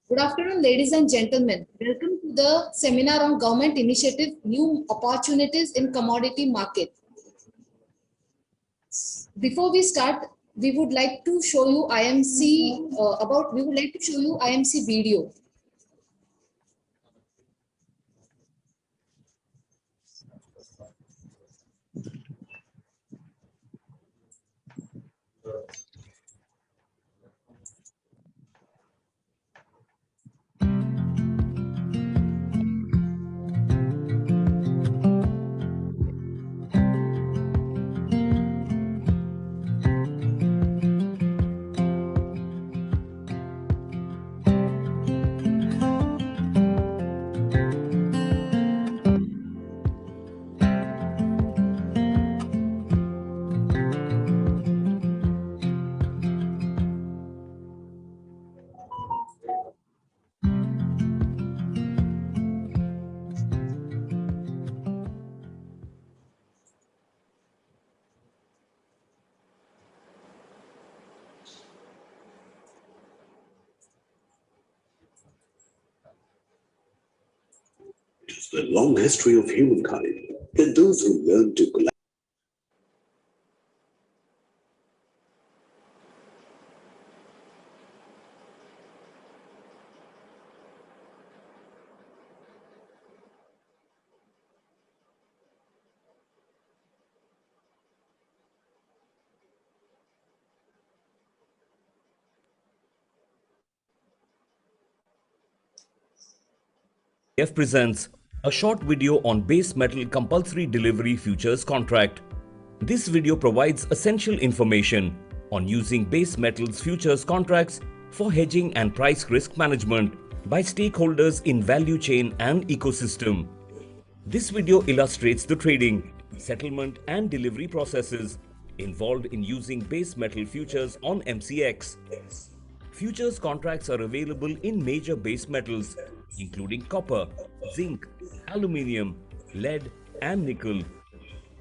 Good afternoon, ladies and gentlemen. Welcome to the seminar on government initiative, new opportunities in commodity market. Before we start, we would like to show you IMC video. It's the long history of humankind that those who learn to collaborate presents a short video on base metal compulsory delivery futures contract. This video provides essential information on using base metals futures contracts for hedging and price risk management by stakeholders in value chain and ecosystem. This video illustrates the trading, settlement and delivery processes involved in using base metal futures on MCX. Futures contracts are available in major base metals including copper, zinc, aluminium, lead and nickel.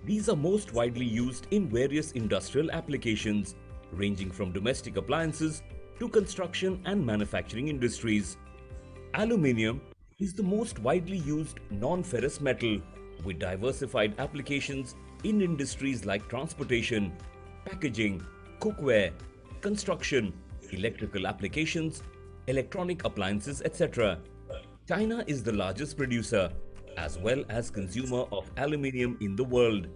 These are most widely used in various industrial applications ranging from domestic appliances to construction and manufacturing industries. Aluminium is the most widely used non-ferrous metal with diversified applications in industries like transportation, packaging, cookware, construction, electrical applications, electronic appliances, etc. China is the largest producer as well as consumer of aluminium in the world.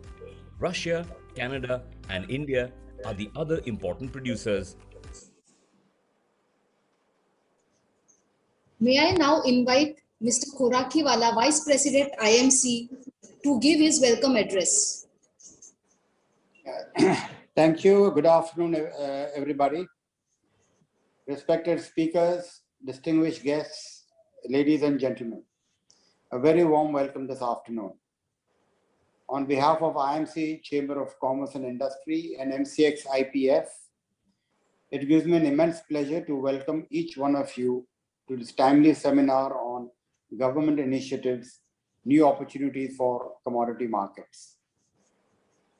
Russia, Canada and India are the other important producers. May I now invite Mr. Khorakiwala, Vice President IMC, to give his welcome address. Thank you. Good afternoon, everybody. Respected speakers, distinguished guests, ladies and gentlemen, a very warm welcome this afternoon. On behalf of IMC Chamber of Commerce and Industry and MCX IPF, it gives me an immense pleasure to welcome each one of you to this timely seminar on government initiatives, new opportunities for commodity markets.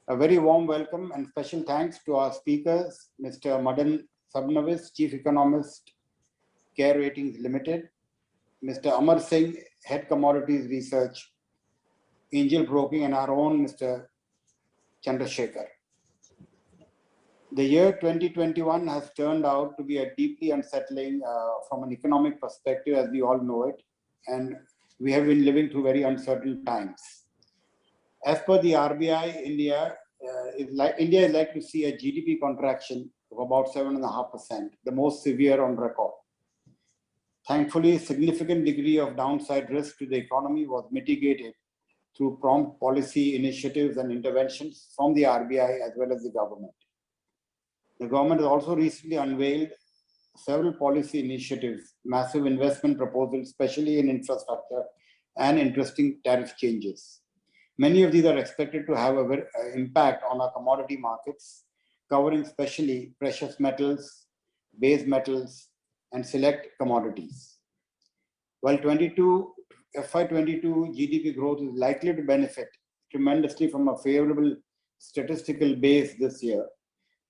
A very warm welcome and special thanks to our speakers, Mr. Madan Sabnavis, Chief Economist, Care Ratings Limited, Mr. Amar Singh, Head Commodities Research, Angel Broking, and our own Mr. Chandrasekhar. The year 2021 has turned out to be a deeply unsettling from an economic perspective, as we all know it, and we have been living through very uncertain times. As per the RBI, India is likely to see a GDP contraction of about 7.5%, the most severe on record. Thankfully, a significant degree of downside risk to the economy was mitigated through prompt policy initiatives and interventions from the RBI as well as the government. The government has also recently unveiled several policy initiatives, massive investment proposals, especially in infrastructure, and interesting tariff changes. Many of these are expected to have an impact on our commodity markets, covering especially precious metals, base metals, and select commodities. While FY22 GDP growth is likely to benefit tremendously from a favorable statistical base this year,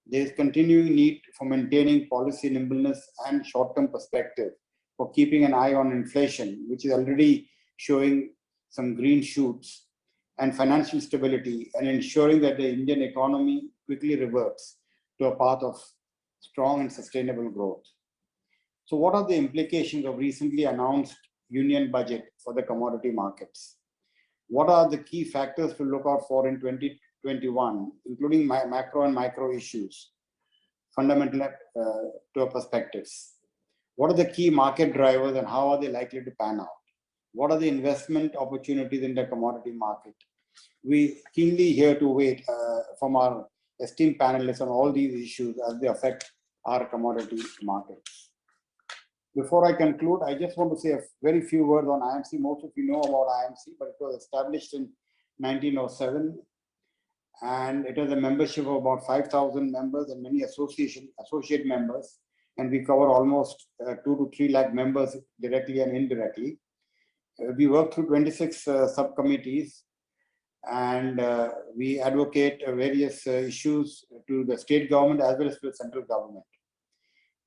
there is continuing need for maintaining policy nimbleness and short-term perspective for keeping an eye on inflation, which is already showing some green shoots, and financial stability, and ensuring that the Indian economy quickly reverts to a path of strong and sustainable growth. So what are the implications of recently announced union budget for the commodity markets? What are the key factors to look out for in 2021, including macro and micro issues, fundamental to our perspectives? What are the key market drivers and how are they likely to pan out? What are the investment opportunities in the commodity market? We keenly here to wait from our esteemed panelists on all these issues as they affect our commodity markets. Before I conclude, I just want to say a very few words on IMC. Most of you know about IMC, but it was established in 1907, and it has a membership of about 5,000 members and many associate members, and we cover almost 2 to 3 lakh members directly and indirectly. We work through 26 subcommittees, and we advocate various issues to the state government as well as to the central government.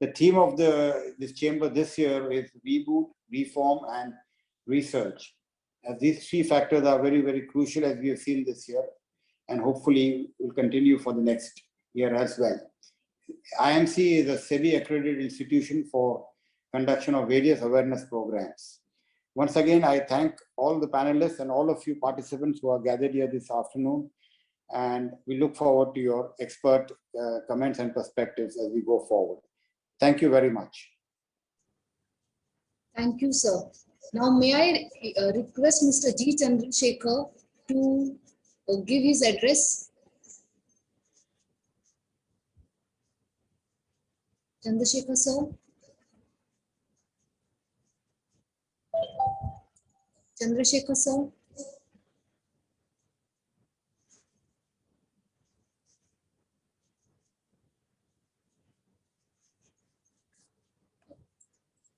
The theme of this chamber this year is reboot, reform, and research. As these 3 factors are very, very crucial, as we have seen this year, and hopefully will continue for the next year as well. IMC is a SEBI accredited institution for conduction of various awareness programs. Once again, I thank all the panelists and all of you participants who are gathered here this afternoon, and we look forward to your expert comments and perspectives as we go forward. Thank you very much. Thank you, sir. Now, may I request Mr. G. Chandrasekhar to give his address? Chandrasekhar, sir. Chandrasekhar, sir.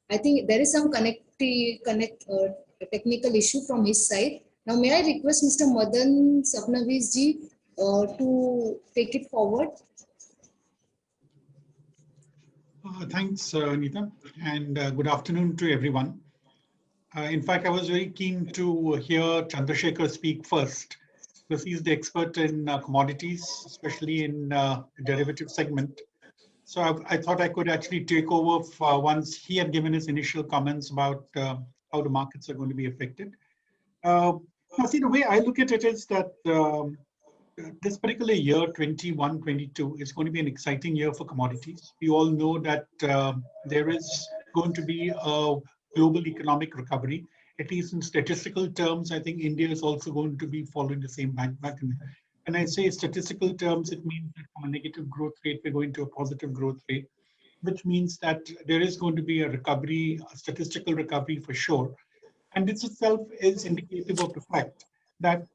I think there is some technical issue from his side. Now, may I request Mr. Madan Sabnavis ji to take it forward? Thanks, Neeta, and good afternoon to everyone. In fact, I was very keen to hear Chandrasekhar speak first, because he's the expert in commodities, especially in the derivative segment. So I thought I could actually take over once he had given his initial comments about how the markets are going to be affected. See, the way I look at it is that this particular year, 21-22, is going to be an exciting year for commodities. We all know that there is going to be a global economic recovery. At least in statistical terms, I think India is also going to be following the same pattern. When I say statistical terms, it means that from a negative growth rate, we're going to a positive growth rate, which means that there is going to be a recovery, a statistical recovery for sure. And this itself is indicative of the fact that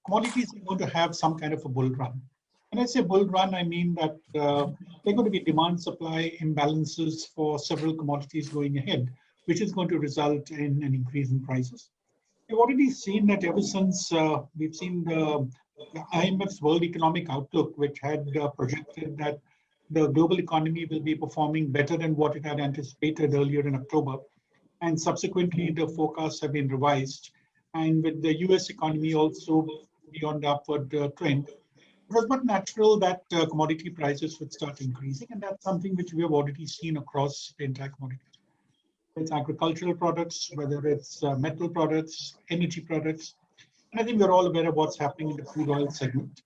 commodities are going to have some kind of a bull run. When I say bull run, I mean that there are going to be demand-supply imbalances for several commodities going ahead, which is going to result in an increase in prices. We've already seen that ever since we've seen the IMF's World Economic Outlook, which had projected that the global economy will be performing better than what it had anticipated earlier in October. And subsequently, the forecasts have been revised. And with the US economy also beyond the upward trend, it was but natural that commodity prices would start increasing. And that's something which we have already seen across the entire commodity. It's agricultural products, whether it's metal products, energy products. And I think we're all aware of what's happening in the crude oil segment.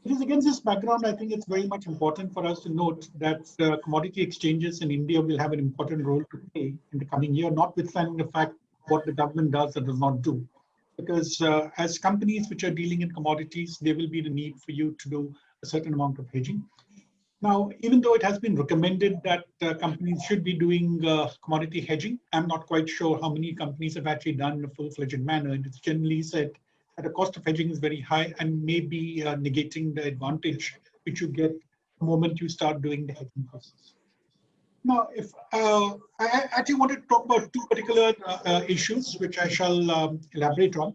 It is against this background, I think it's very much important for us to note that commodity exchanges in India will have an important role to play in the coming year, notwithstanding the fact what the government does or does not do. Because as companies which are dealing in commodities, there will be the need for you to do a certain amount of hedging. Now, even though it has been recommended that companies should be doing commodity hedging, I'm not quite sure how many companies have actually done in a full-fledged manner. And it's generally said that the cost of hedging is very high and may be negating the advantage which you get the moment you start doing the hedging process. Now, if I actually wanted to talk about 2 particular issues, which I shall elaborate on.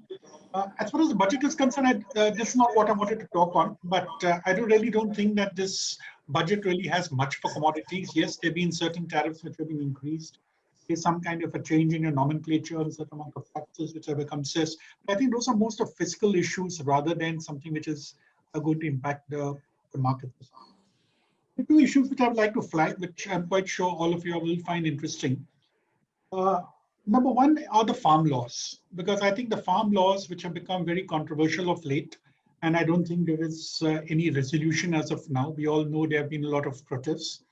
As far as the budget is concerned, this is not what I wanted to talk on, but I really don't think that this budget really has much for commodities. Yes, there have been certain tariffs which have been increased. There's some kind of a change in your nomenclature and certain amount of taxes which have become cess. But I think those are most of fiscal issues rather than something which is going to impact the market. The two issues which I would like to flag, which I'm quite sure all of you will find interesting. Uh, Number one are the farm laws, because I think the farm laws, which have become very controversial of late, and I don't think there is any resolution as of now. We all know there have been a lot of protests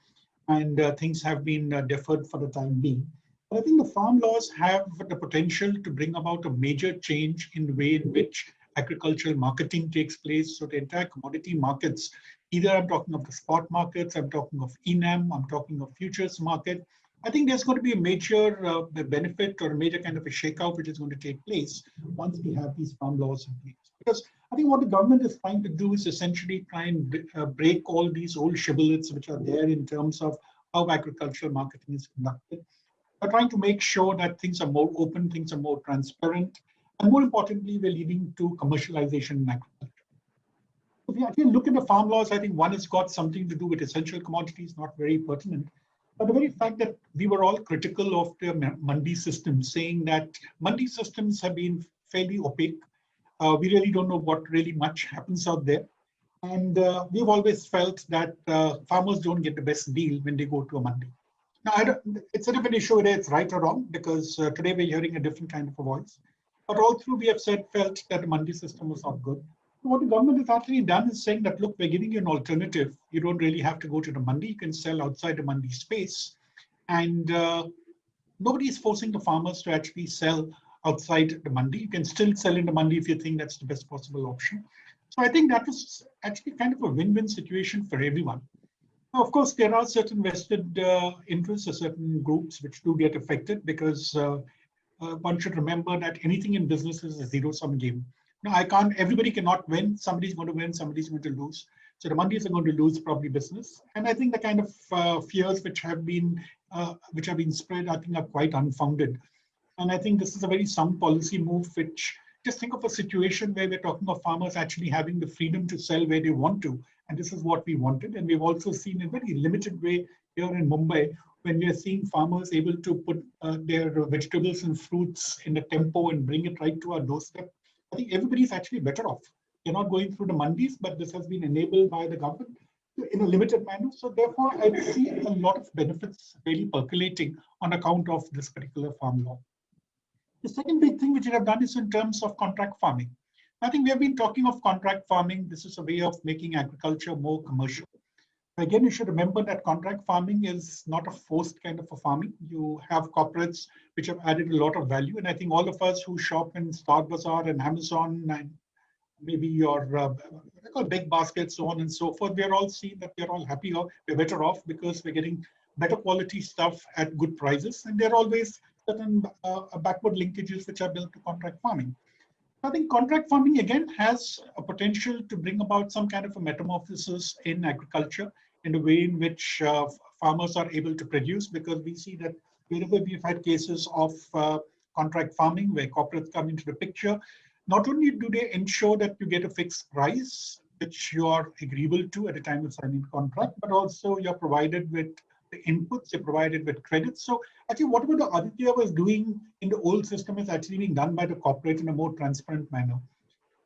and things have been deferred for the time being. But I think the farm laws have the potential to bring about a major change in the way in which agricultural marketing takes place. So the entire commodity markets, either I'm talking of the spot markets, I'm talking of ENAM, I'm talking of futures market. I think there's going to be a major benefit or a major kind of a shakeout which is going to take place once we have these farm laws in place. Because I think what the government is trying to do is essentially try and break all these old shibboleths which are there in terms of how agricultural marketing is conducted. They're trying to make sure that things are more open, things are more transparent, and more importantly, we're leading to commercialization in agriculture. If you actually look at the farm laws, I think one has got something to do with essential commodities, not very pertinent. But the very fact that we were all critical of the mandi system, saying that mandi systems have been fairly opaque. We really don't know what really much happens out there. And we've always felt that farmers don't get the best deal when they go to a mandi. Now, it's a different issue whether it's right or wrong, because today we're hearing a different kind of a voice. But all through we have felt that the mandi system was not good. What the government has actually done is saying that, look, we're giving you an alternative. You don't really have to go to the mandi. You can sell outside the mandi space. And nobody is forcing the farmers to actually sell outside the mandi. You can still sell in the mandi if you think that's the best possible option. So I think that was actually kind of a win-win situation for everyone. Now, of course, there are certain vested interests or certain groups which do get affected, because one should remember that anything in business is a zero-sum game. No, everybody cannot win. Somebody's going to win, somebody's going to lose. So the mandis are going to lose probably business. And I think the kind of fears which have been spread, I think are quite unfounded. And I think this is a very sound policy move, which just think of a situation where we're talking of farmers actually having the freedom to sell where they want to. And this is what we wanted. And we've also seen in a very limited way here in Mumbai, when we are seeing farmers able to put their vegetables and fruits in a tempo and bring it right to our doorstep. I think everybody's actually better off. They're not going through the mandis, but this has been enabled by the government in a limited manner. So therefore, I see a lot of benefits really percolating on account of this particular farm law. The second big thing which we have done is in terms of contract farming. I think we have been talking of contract farming. This is a way of making agriculture more commercial. Again, you should remember that contract farming is not a forced kind of a farming. You have corporates which have added a lot of value. And I think all of us who shop in Star Bazaar and Amazon and maybe your big baskets, so on and so forth, we're all seeing that we're all happy, or we're better off because we're getting better quality stuff at good prices. And there are always certain backward linkages which are built to contract farming. I think contract farming, again, has a potential to bring about some kind of a metamorphosis in agriculture in the way in which farmers are able to produce, because we see that wherever we've had cases of contract farming where corporates come into the picture, not only do they ensure that you get a fixed price, which you are agreeable to at the time of signing the contract, but also you're provided with the inputs, you're provided with credits. So actually whatever the Aditya was doing in the old system is actually being done by the corporate in a more transparent manner.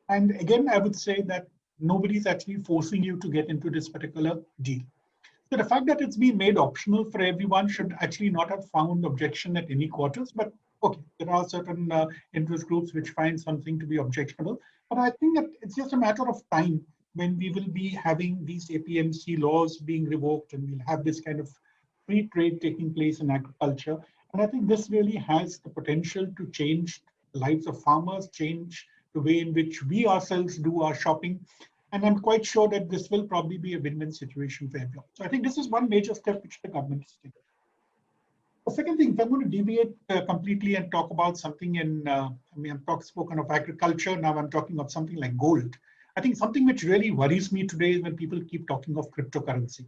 And again, I would say that nobody's actually forcing you to get into this particular deal. So the fact that it's been made optional for everyone should actually not have found objection at any quarters, but okay, there are certain interest groups which find something to be objectionable. But I think that it's just a matter of time when we will be having these APMC laws being revoked, and we'll have this kind of free trade taking place in agriculture. And I think this really has the potential to change the lives of farmers, change the way in which we ourselves do our shopping. And I'm quite sure that this will probably be a win-win situation for everyone. So I think this is one major step which the government is taking. The second thing, if I'm going to deviate completely and talk about something in, I've spoken of agriculture, now I'm talking of something like gold. I think something which really worries me today is when people keep talking of cryptocurrency.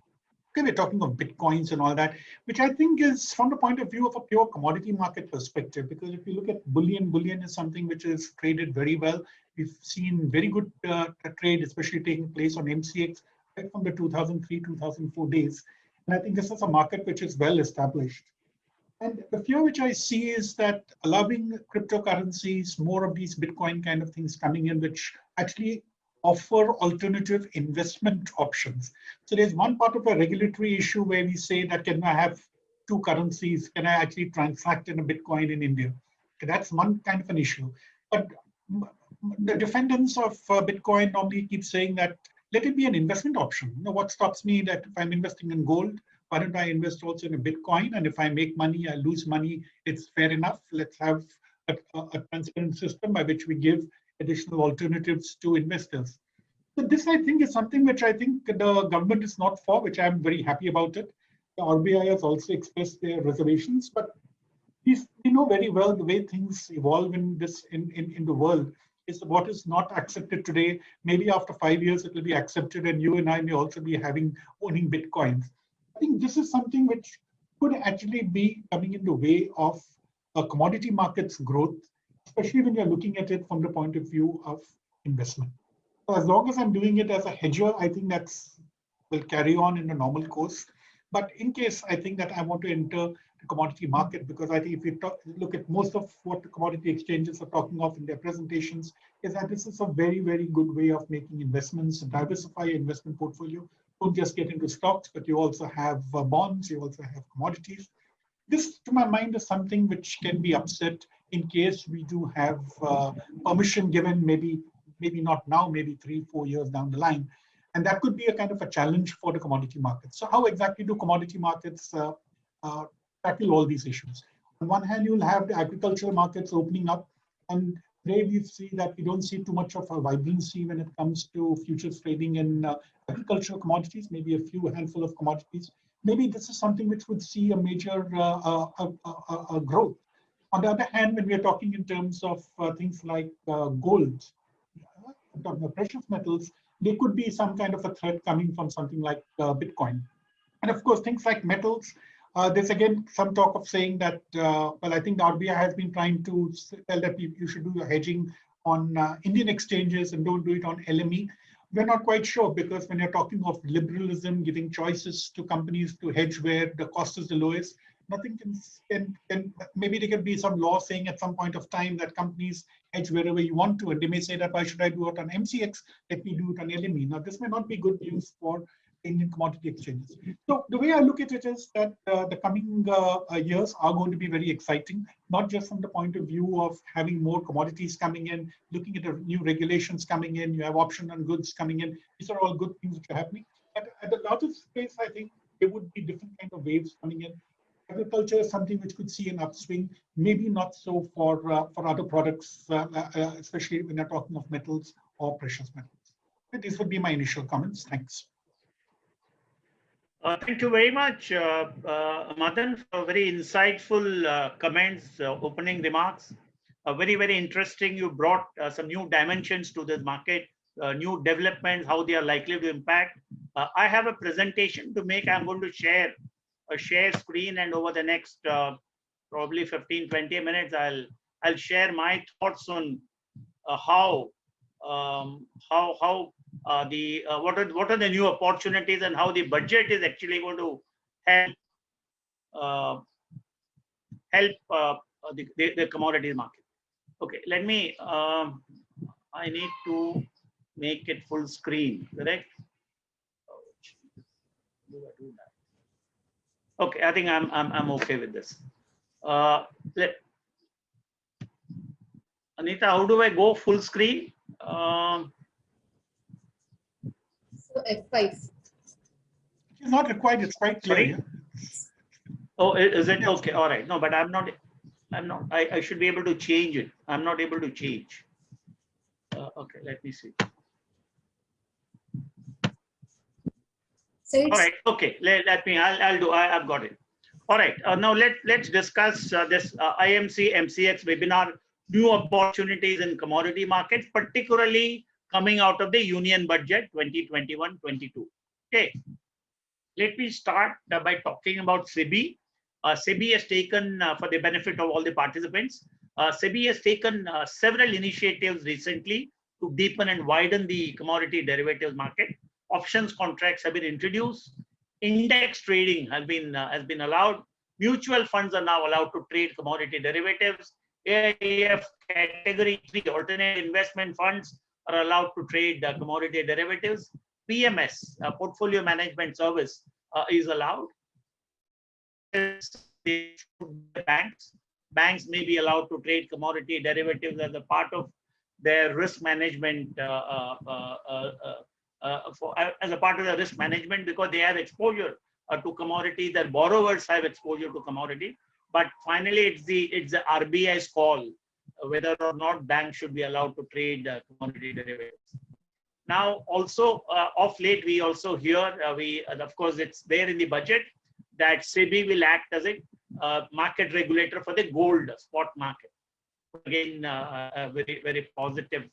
Okay, we're talking of Bitcoins and all that, which I think is from the point of view of a pure commodity market perspective, because if you look at bullion is something which is traded very well. We've seen very good trade, especially taking place on MCX right from the 2003, 2004 days. And I think this is a market which is well established. And the fear which I see is that allowing cryptocurrencies, more of these Bitcoin kind of things coming in, which actually offer alternative investment options. So there's one part of a regulatory issue where we say that can I have two currencies? Can I actually transact in a Bitcoin in India? Okay, that's one kind of an issue. But the defendants of Bitcoin normally keep saying that let it be an investment option. You know, what stops me that if I'm investing in gold, why don't I invest also in a Bitcoin? And if I make money, I lose money, it's fair enough. Let's have a transparent system by which we give additional alternatives to investors. So this, I think, is something which I think the government is not for, which I'm very happy about it. The RBI has also expressed their reservations, but we know very well the way things evolve in the world is what is not accepted today. Maybe after 5 years, it will be accepted, and you and I may also be owning Bitcoins. I think this is something which could actually be coming in the way of commodity markets growth, especially when you're looking at it from the point of view of investment. So as long as I'm doing it as a hedger, I think that's will carry on in the normal course. But in case I think that I want to enter the commodity market, because I think if you look at most of what the commodity exchanges are talking of in their presentations, is that this is a very, very good way of making investments, diversify your investment portfolio. Don't just get into stocks, but you also have bonds, you also have commodities. This, to my mind, is something which can be upset in case we do have permission given, maybe not now, maybe 3-4 years down the line. And that could be a kind of a challenge for the commodity markets. So how exactly do commodity markets tackle all these issues? On one hand, you'll have the agricultural markets opening up. And today we see that we don't see too much of a vibrancy when it comes to futures trading in agricultural commodities, maybe a handful of commodities. Maybe this is something which would see a major growth. On the other hand, when we're talking in terms of things like gold, precious metals, there could be some kind of a threat coming from something like Bitcoin. And of course, things like metals, there's again some talk of saying that, well, I think the RBI has been trying to tell that you should do your hedging on Indian exchanges and don't do it on LME. We're not quite sure, because when you're talking of liberalism, giving choices to companies to hedge where the cost is the lowest, nothing can maybe there can be some law saying at some point of time that companies hedge wherever you want to, and they may say that why should I do it on MCX? Let me do it on LME. Now, this may not be good news for Indian commodity exchanges. So the way I look at it is that the coming years are going to be very exciting, not just from the point of view of having more commodities coming in, looking at the new regulations coming in, you have option on goods coming in. These are all good things which are happening. At the larger space, I think there would be different kind of waves coming in. Agriculture is something which could see an upswing, maybe not so for other products, especially when you're talking of metals or precious metals. But these would be my initial comments. Thanks. Thank you very much, Madan, for very insightful comments, opening remarks. Very, very interesting. You brought some new dimensions to this market, new developments, how they are likely to impact. I have a presentation to make. I'm going to share a share screen, and over the next probably 15-20 minutes, I'll share my thoughts on what are the new opportunities and how the budget is actually going to help the commodities market. Okay, let me. I need to make it full screen, correct? Okay, I think I'm okay with this. Anita, how do I go full screen? So F5. It's not required. It's quite clear. Sorry? Yeah? Oh, is it? Okay, all right. No, but I'm not. I should be able to change it. I'm not able to change. Okay, let me see. So All right. Okay. Let me. I've got it. All right. Now let's discuss this IMC MCX webinar. New opportunities in commodity markets, particularly coming out of the Union Budget 2021-22. Okay. Let me start by talking about SEBI. SEBI has taken, for the benefit of all the participants, SEBI has taken several initiatives recently to deepen and widen the commodity derivatives market. Options contracts have been introduced. Index trading has been allowed. Mutual funds are now allowed to trade commodity derivatives. AIF category 3 alternate investment funds are allowed to trade commodity derivatives. PMS, portfolio management service, is allowed. Banks may be allowed to trade commodity derivatives as a part of their risk management, as a part of the risk management, because they have exposure to commodity. Their borrowers have exposure to commodity. But finally, it's the RBI's call whether or not banks should be allowed to trade commodity derivatives. Now, also of late, we also hear, of course, it's there in the budget that SEBI will act as a market regulator for the gold spot market. Again, a very, very positive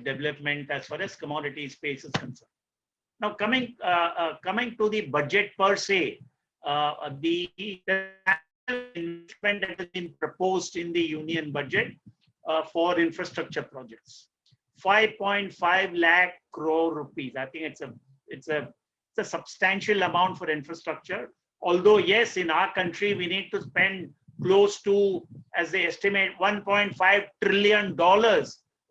development as far as commodity space is concerned. Now, coming to the budget per se, the investment that has been proposed in the union budget for infrastructure projects, 5.5 lakh crore rupees. I think it's a substantial amount for infrastructure. Although yes, in our country we need to spend close to, as they estimate, $1.5 trillion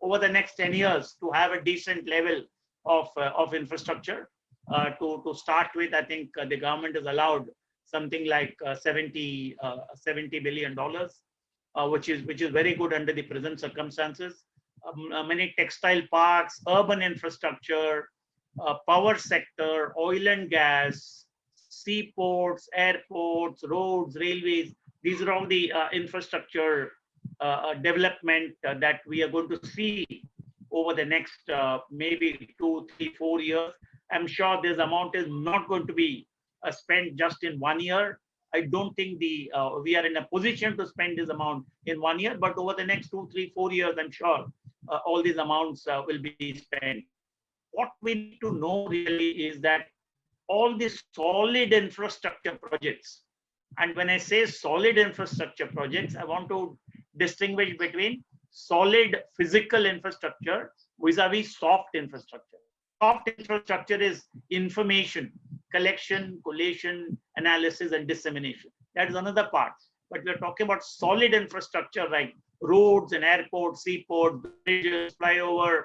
over the next 10 years to have a decent level of infrastructure. To start with, I think the government has allowed something like $70 billion, which is very good under the present circumstances. Many textile parks, urban infrastructure, power sector, oil and gas, seaports, airports, roads, railways. These are all the infrastructure development that we are going to see over the next maybe 2, 3, 4 years. I'm sure this amount is not going to be spent just in 1 year. I don't think we are in a position to spend this amount in 1 year, but over the next 2, 3, 4 years, I'm sure all these amounts will be spent. What we need to know really is that all these solid infrastructure projects, and when I say solid infrastructure projects, I want to distinguish between solid physical infrastructure vis-a-vis soft infrastructure. Soft infrastructure is information, collection, collation, analysis, and dissemination. That is another part. But we're talking about solid infrastructure like roads and airports, seaports, bridges, flyover,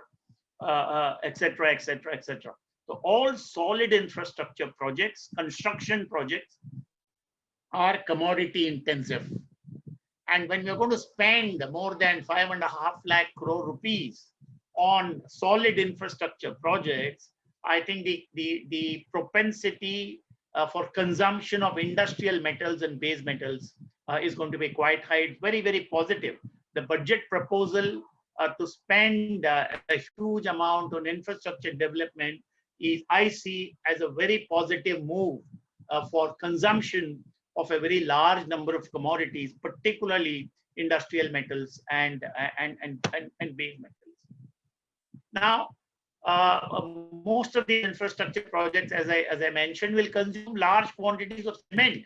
etc., etc., etc. So all solid infrastructure projects, construction projects, are commodity intensive. And when we're going to spend more than 5.5 lakh crore rupees on solid infrastructure projects, I think the propensity for consumption of industrial metals and base metals is going to be quite high. It's very, very positive. The budget proposal to spend a huge amount on infrastructure development is, I see, as a very positive move for consumption of a very large number of commodities, particularly industrial metals and base metals. Now, most of the infrastructure projects, as I mentioned, will consume large quantities of cement.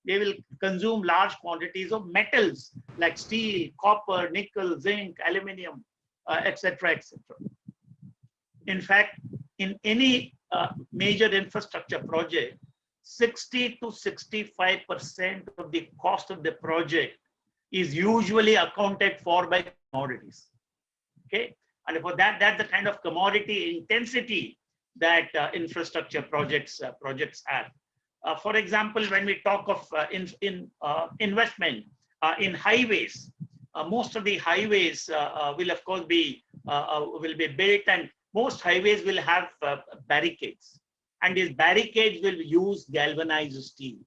They will consume large quantities of metals like steel, copper, nickel, zinc, aluminium, etc., etc. In fact, in any major infrastructure project, 60 to 65% of the cost of the project is usually accounted for by commodities. Okay, and for that, that's the kind of commodity intensity that infrastructure projects have. For example, when we talk of investment in highways, most of the highways will of course be built, and most highways will have barricades, and these barricades will use galvanized steel.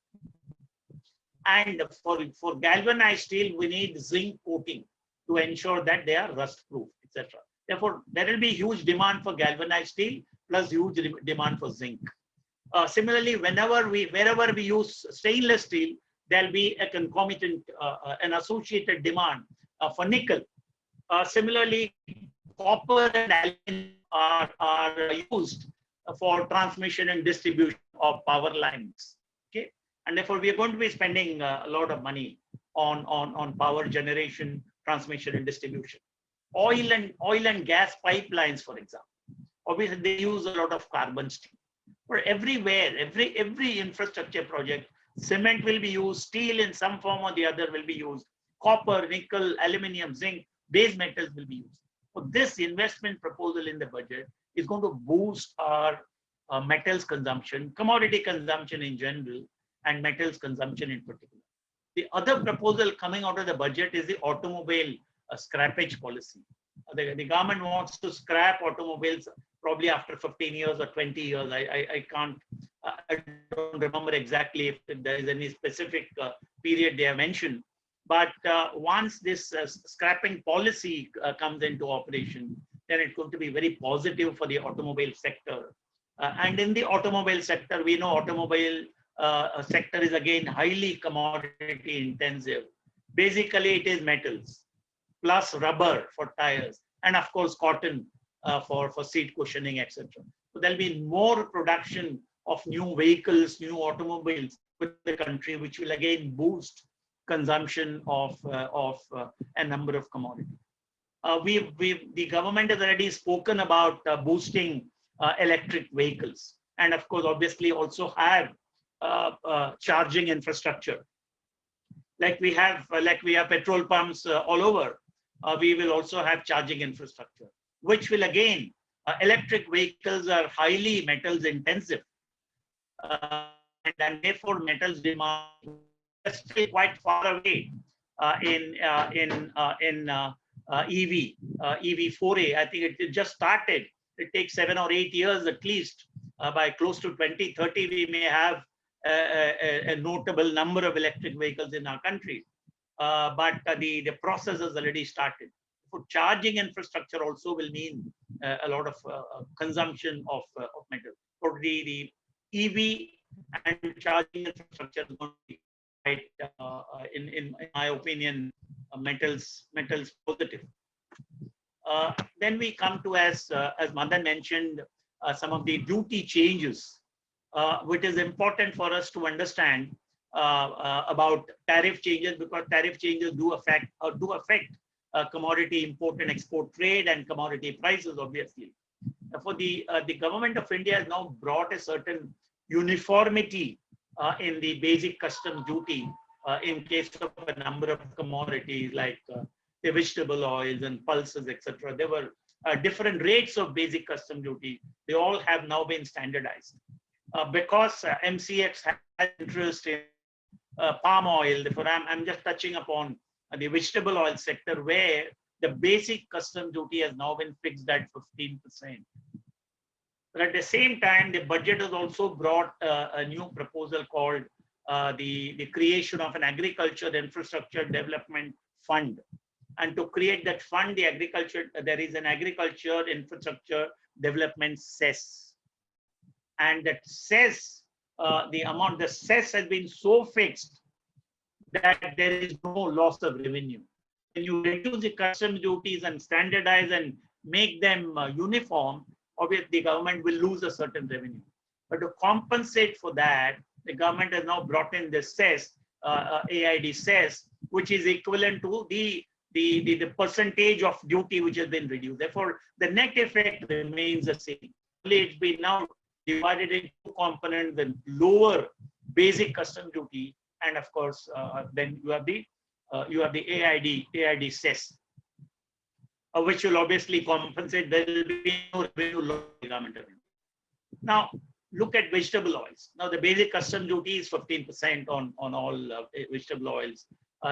And for galvanized steel, we need zinc coating to ensure that they are rust proof, etc. Therefore, there will be huge demand for galvanized steel plus huge demand for zinc. Similarly, wherever we use stainless steel, there'll be a concomitant, an associated demand for nickel. Similarly, copper and aluminum are used for transmission and distribution of power lines. Okay, and therefore we are going to be spending a lot of money on power generation, transmission, and distribution. Oil and gas pipelines, for example, obviously they use a lot of carbon steel. For everywhere, every infrastructure project Cement will be used, steel in some form or the other will be used, copper, nickel, aluminum, zinc, base metals will be used. So this investment proposal in the budget is going to boost our metals consumption, commodity consumption in general, and metals consumption in particular. The other proposal coming out of the budget is the automobile scrappage policy. The government wants to scrap automobiles probably after 15 years or 20 years. I can't, I don't remember exactly if there is any specific period they have mentioned. But once this scrapping policy comes into operation, then it's going to be very positive for the automobile sector. And in the automobile sector, we know automobile sector is again highly commodity intensive. Basically, it is metals plus rubber for tires, and of course cotton for seat cushioning, etc. So there'll be more production of new vehicles, new automobiles with the country, which will again boost consumption of a number of commodities. The government has already spoken about boosting electric vehicles, and of course, obviously, also have charging infrastructure. Like we have petrol pumps all over. We will also have charging infrastructure, which will again, electric vehicles are highly metals intensive, and therefore metals demand is still quite far away in EV4A. I think it just started. It takes 7 or 8 years at least. By close to 2030, we may have a notable number of electric vehicles in our country. But the process has already started. For charging infrastructure also will mean a lot of consumption of metal. For the EV and charging infrastructure is going to be quite, in my opinion, metals positive. Then we come to, as Madan mentioned, some of the duty changes, which is important for us to understand about tariff changes, because tariff changes do affect commodity import and export trade and commodity prices, obviously. For the government of India has now brought a certain uniformity in the basic custom duty in case of a number of commodities like the vegetable oils and pulses, etc. There were different rates of basic custom duty. They all have now been standardized. Because MCX has interest in palm oil, therefore I'm just touching upon the vegetable oil sector, where the basic custom duty has now been fixed at 15%. But at the same time, the budget has also brought a new proposal called the creation of an agriculture infrastructure development fund. And to create that fund, there is an agriculture infrastructure development cess. And that cess, the cess has been so fixed that there is no loss of revenue. When you reduce the custom duties and standardize and make them uniform, obviously the government will lose a certain revenue. But to compensate for that, the government has now brought in the cess, AID cess, which is equivalent to the percentage of duty which has been reduced. Therefore, the net effect remains the same. It's been now divided into two components: the lower basic custom duty, and of course, then you have the AID cess, which will obviously compensate. There will be no revenue loss to the government. Now, look at vegetable oils. Now, the basic custom duty is 15% on all vegetable oils.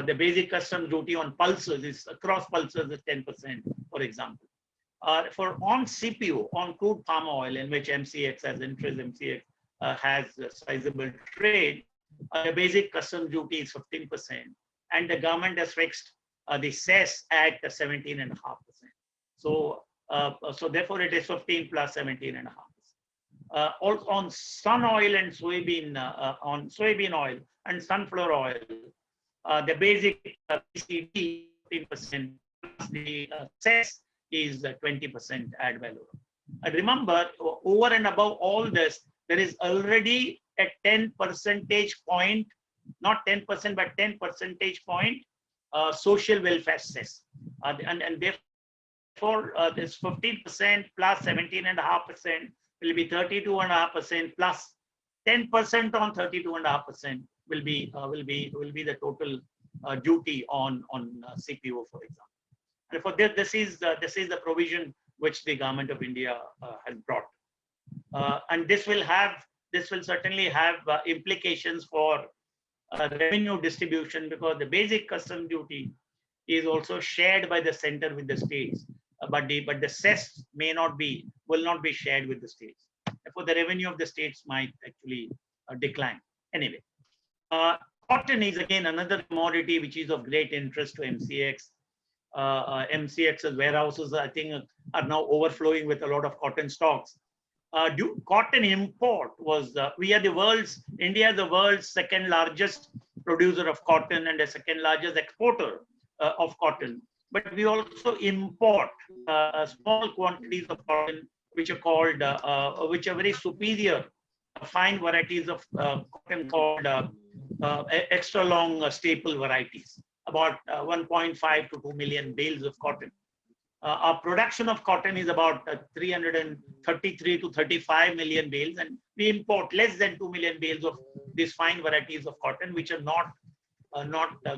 The basic custom duty on pulses is across pulses is 10%, for example. For on CPO, on crude palm oil, in which MCX has interest, MCX has sizable trade, the basic custom duty is 15%, and the government has fixed the cess at 17.5%. So, therefore, it is 15 plus 17.5%. Also on sun oil and soybean oil and sunflower oil, the basic PCD 15% plus the cess is 20% ad valorem. Remember, over and above all this, there is already a 10 percentage point, not 10%, but 10 percentage point social welfare cess. And therefore, this 15% plus 17.5% will be 32.5% plus 10% on 32.5%, will be the total duty on CPO, for example. And for this is the provision which the government of India has brought, and this will certainly have implications for revenue distribution, because the basic custom duty is also shared by the center with the states, but the cess will not be shared with the states. Therefore, the revenue of the states might actually decline. Anyway, cotton is again another commodity which is of great interest to MCX. MCX's warehouses, I think, are now overflowing with a lot of cotton stocks. Cotton import was, India is the world's second largest producer of cotton and the second largest exporter of cotton. But we also import small quantities of cotton, which are called, which are very superior, fine varieties of cotton called extra long staple varieties, about 1.5 to 2 million bales of cotton. Our production of cotton is about 333 to 35 million bales, and we import less than 2 million bales of these fine varieties of cotton, which are not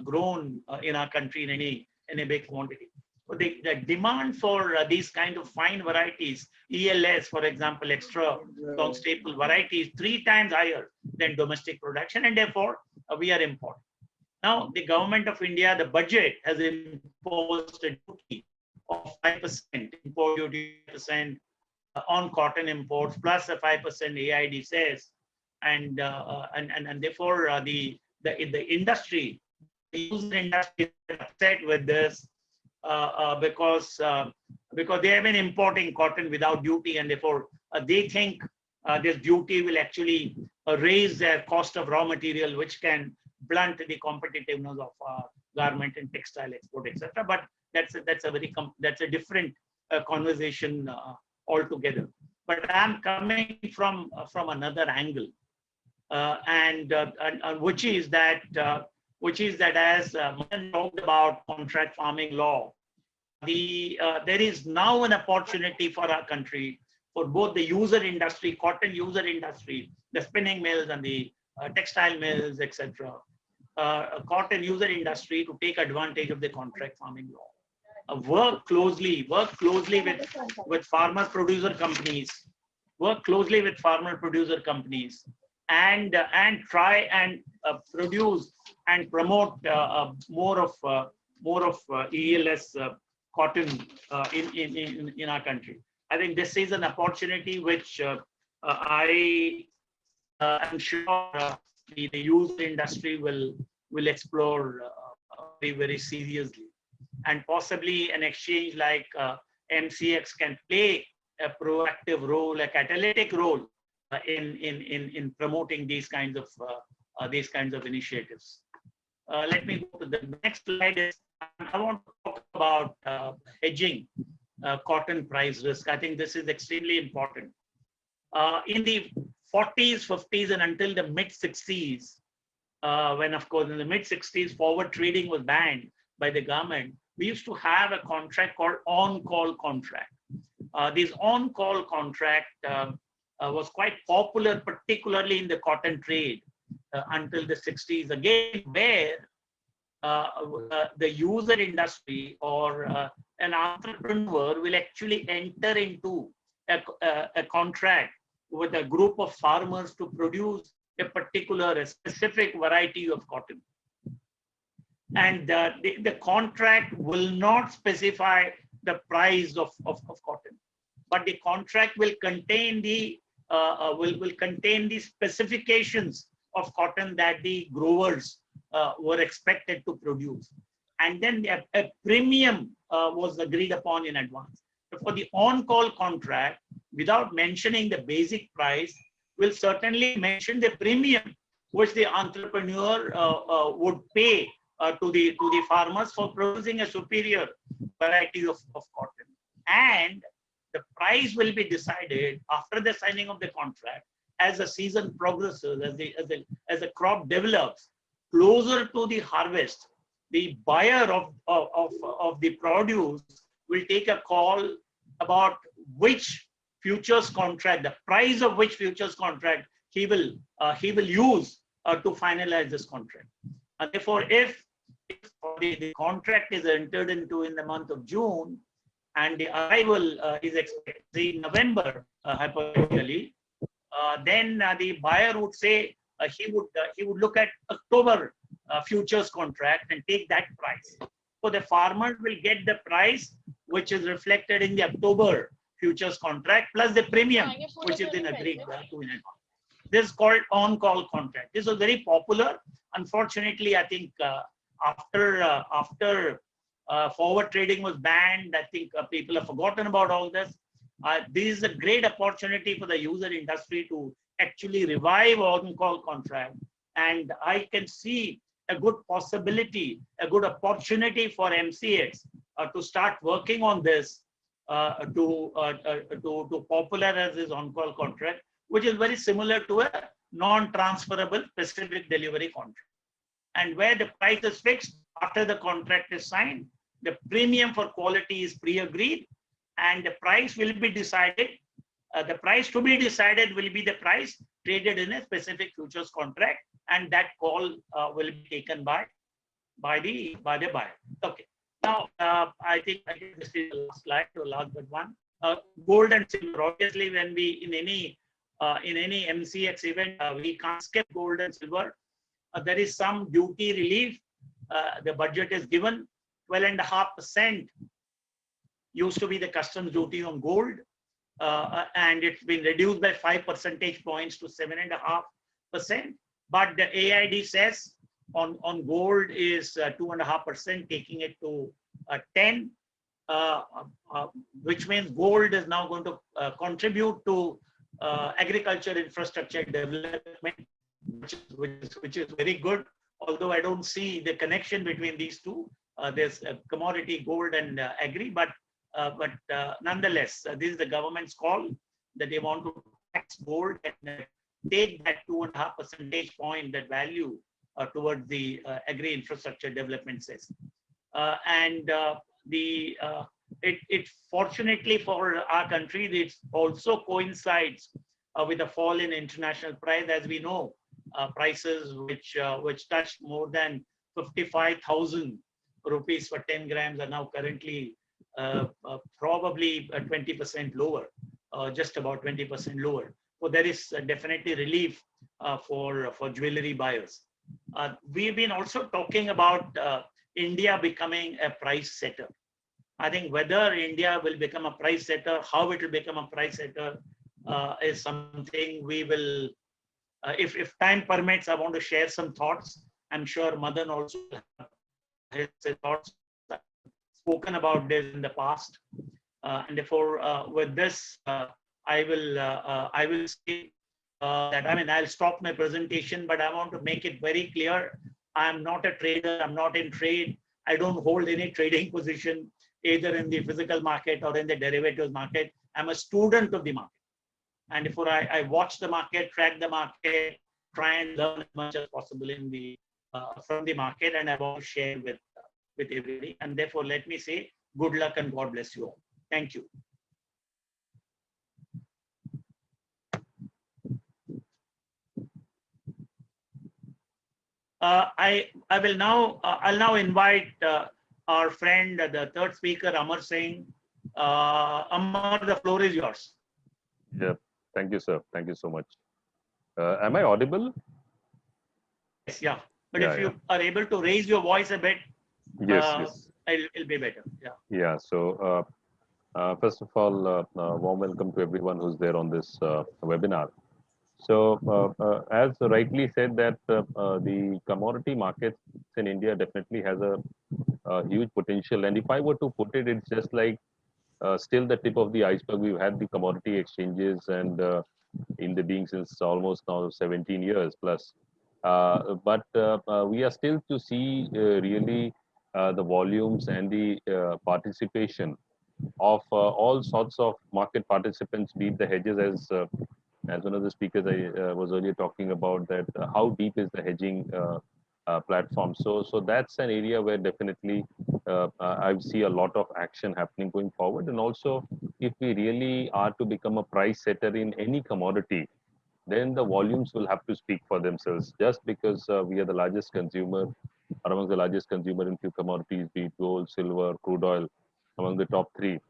grown in our country in any big quantity. So the demand for these kind of fine varieties, ELS, for example, extra long staple varieties, 3 times higher than domestic production, and therefore we are importing. Now, the government of India, the budget has imposed a duty of 5%, import duty 5% on cotton imports, plus a 5% AID cess, and therefore the industry, the user industry is upset with this because they have been importing cotton without duty, and therefore they think this duty will actually raise their cost of raw material, which can blunt the competitiveness of garment and textile export, etc. But that's a different conversation altogether. But I'm coming from another angle, and which is that as Madan talked about contract farming law, there is now an opportunity for our country, for both the user industry, cotton user industry, the spinning mills and the textile mills, etc. Cotton user industry to take advantage of the contract farming law. Work closely with farmer producer companies, and try and produce and promote more of ELS cotton in our country. I think this is an opportunity which I am sure the user industry will explore very, very seriously, and possibly an exchange like MCX can play a proactive role, a catalytic role in promoting these kinds of initiatives. Let me go to the next slide. I want to talk about hedging cotton price risk. I think this is extremely important. In the 40s, 50s, and until the mid 60s, when of course in the mid 60s forward trading was banned by the government, we used to have a contract called on-call contract. This on-call contract was quite popular, particularly in the cotton trade until the 60s, again, where the user industry or an entrepreneur will actually enter into a contract with a group of farmers to produce a specific variety of cotton. And the contract will not specify the price of cotton, but the contract will contain the specifications of cotton that the growers were expected to produce, and then a premium was agreed upon in advance. For the on-call contract, without mentioning the basic price, will certainly mention the premium which the entrepreneur would pay to the farmers for producing a superior variety of cotton. And the price will be decided after the signing of the contract as the season progresses, as the crop develops closer to the harvest. The buyer of the produce will take a call about which futures contract, the price of which futures contract he will use to finalize this contract. And therefore, if the contract is entered into in the month of June and the arrival is expected in November, hypothetically, then the buyer would say he would look at October futures contract and take that price. So the farmer will get the price which is reflected in the October futures contract plus the premium which has been agreed to in advance. This is called on-call contract. This was very popular. Unfortunately, I think after forward trading was banned, I think people have forgotten about all this. This is a great opportunity for the user industry to actually revive on-call contract. And I can see a good possibility, a good opportunity for MCX to start working on this to popularize this on-call contract, which is very similar to a non-transferable specific delivery contract. And where the price is fixed after the contract is signed, the premium for quality is pre-agreed, and the price will be decided. The price to be decided will be the price traded in a specific futures contract, and that call will be taken by the buyer. Okay. Now, I think this is the last slide, the last but one. Gold and silver. Obviously, when we in any MCX event, we can't skip gold and silver. There is some duty relief. The budget is given. 12.5% used to be the customs duty on gold, and it's been reduced by 5 percentage points to 7.5%. But the AID says on gold is 2.5%, taking it to 10, which means gold is now going to contribute to agriculture infrastructure development, which is very good. Although I don't see the connection between these two. There's commodity, gold, and agri, but nonetheless, this is the government's call that they want to tax gold and take that 2.5 percentage point, that value, towards the agri infrastructure development system. It fortunately for our country, it also coincides with a fall in international price. As we know, prices which touched more than 55,000 rupees for 10 grams are now currently probably 20% lower, just about 20% lower. So there is definitely relief for jewelry buyers. We've been also talking about India becoming a price setter. I think whether India will become a price setter, how it will become a price setter, is something we will, if time permits, I want to share some thoughts. I'm sure Madan also has his thoughts, spoken about this in the past, and therefore with this I will say that, I mean, I'll stop my presentation, but I want to make it very clear. I'm not a trader. I'm not in trade. I don't hold any trading position either in the physical market or in the derivatives market. I'm a student of the market, and therefore I watch the market, track the market, try and learn as much as possible in the from the market, and I want to share with everybody. And therefore, let me say good luck and God bless you all. Thank you. I'll now invite our friend, the third speaker, Amar Singh. Amar, the floor is yours. Yeah, thank you, sir. Thank you so much. Am I audible? Yes, yeah. But Yeah, if you are able to raise your voice a bit, yes. it'll be better. Yeah. Yeah. So first of all, warm welcome to everyone who's there on this webinar. So as rightly said, that the commodity markets in India definitely has a huge potential. And if I were to put it, it's just like still the tip of the iceberg. We've had the commodity exchanges and in the being since almost now 17 years plus. But we are still to see really the volumes and the participation of all sorts of market participants, be it the hedges, as one of the speakers I was earlier talking about, that how deep is the hedging platform. So that's an area where definitely I see a lot of action happening going forward. And also, if we really are to become a price setter in any commodity, then the volumes will have to speak for themselves. Just because we are the largest consumer, or among the largest consumer in few commodities, be it gold, silver, crude oil, among the top three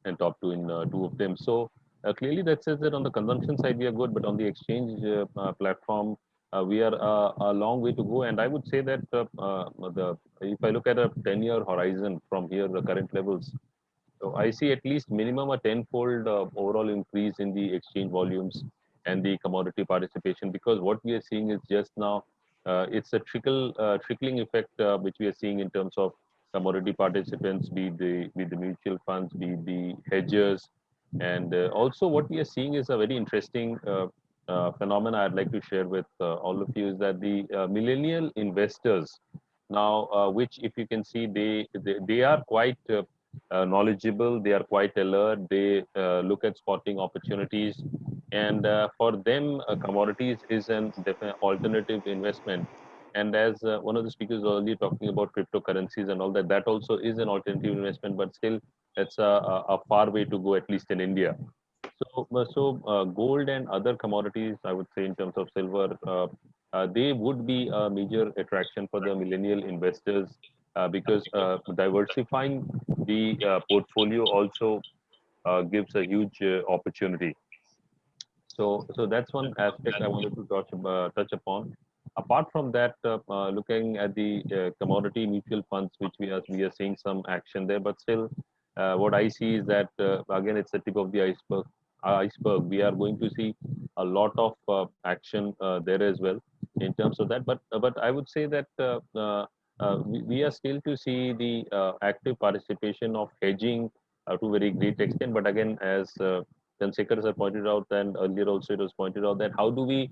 and top two in two of them. So clearly that says that on the consumption side we are good, but on the exchange platform we are a long way to go. And I would say that the if I look at a 10-year horizon from here, the current levels, so I see at least minimum a tenfold overall increase in the exchange volumes and the commodity participation, because what we are seeing is just now it's a trickling effect which we are seeing in terms of commodity participants, be the mutual funds, be the hedgers, and also what we are seeing is a very interesting phenomena I'd like to share with all of you, is that the millennial investors now, which if you can see, they are quite knowledgeable, they are quite alert, they look at spotting opportunities, and for them, commodities is an definite alternative investment. And as one of the speakers was earlier talking about cryptocurrencies and all that, that also is an alternative investment, but still, that's a far way to go, at least in India. So gold and other commodities, I would say in terms of silver, they would be a major attraction for the millennial investors because diversifying the portfolio also gives a huge opportunity. So that's one aspect I wanted to touch upon. Apart from that, looking at the commodity mutual funds, which we are seeing some action there, but still, what I see is that again it's the tip of the iceberg. Iceberg. We are going to see a lot of action there as well in terms of that. But I would say that we are still to see the active participation of hedging to a very great extent. But again, as Chandrasekhar has pointed out, and earlier also it was pointed out, that how do we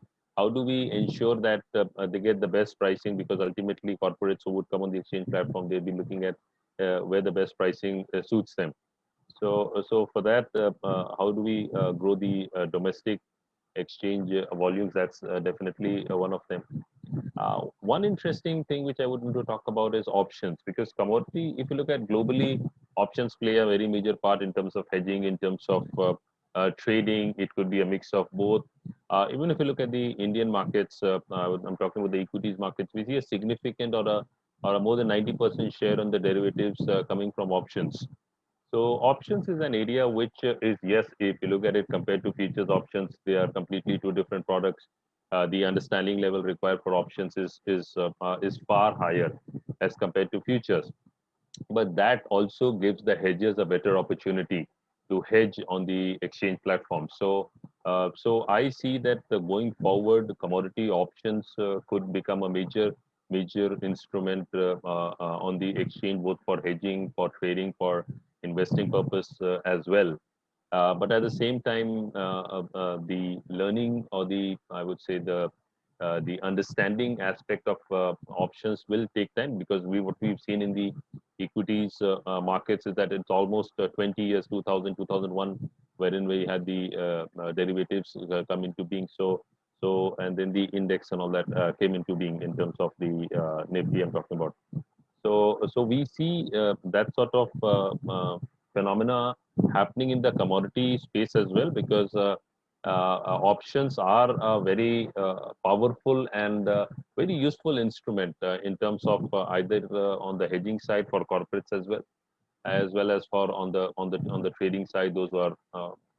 ensure that they get the best pricing, because ultimately corporates who would come on the exchange platform, they'll be looking at where the best pricing suits them. So for that, how do we grow the domestic exchange volumes? That's definitely one of them. One interesting thing which I would want to talk about is options, because commodity, if you look at globally, options play a very major part in terms of hedging, in terms of trading. It could be a mix of both. Even if you look at the Indian markets, I'm talking about the equities markets, we see a significant or a more than 90% share on the derivatives coming from options. So options is an area which is, yes, if you look at it compared to futures options, they are completely two different products. The understanding level required for options is far higher as compared to futures. But that also gives the hedgers a better opportunity to hedge on the exchange platform. So I see that going forward, the commodity options could become a major instrument on the exchange, both for hedging, for trading, for investing purpose as well. But at the same time, the learning, or the, I would say, the understanding aspect of options will take time, because what we've seen in the equities markets is that it's almost 20 years, 2000, 2001, wherein we had the derivatives come into being. And then the index and all that came into being in terms of the Nifty I'm talking about. So we see that sort of phenomena happening in the commodity space as well, because options are a very powerful and very useful instrument in terms of either on the hedging side for corporates, as well as for on the trading side, those who are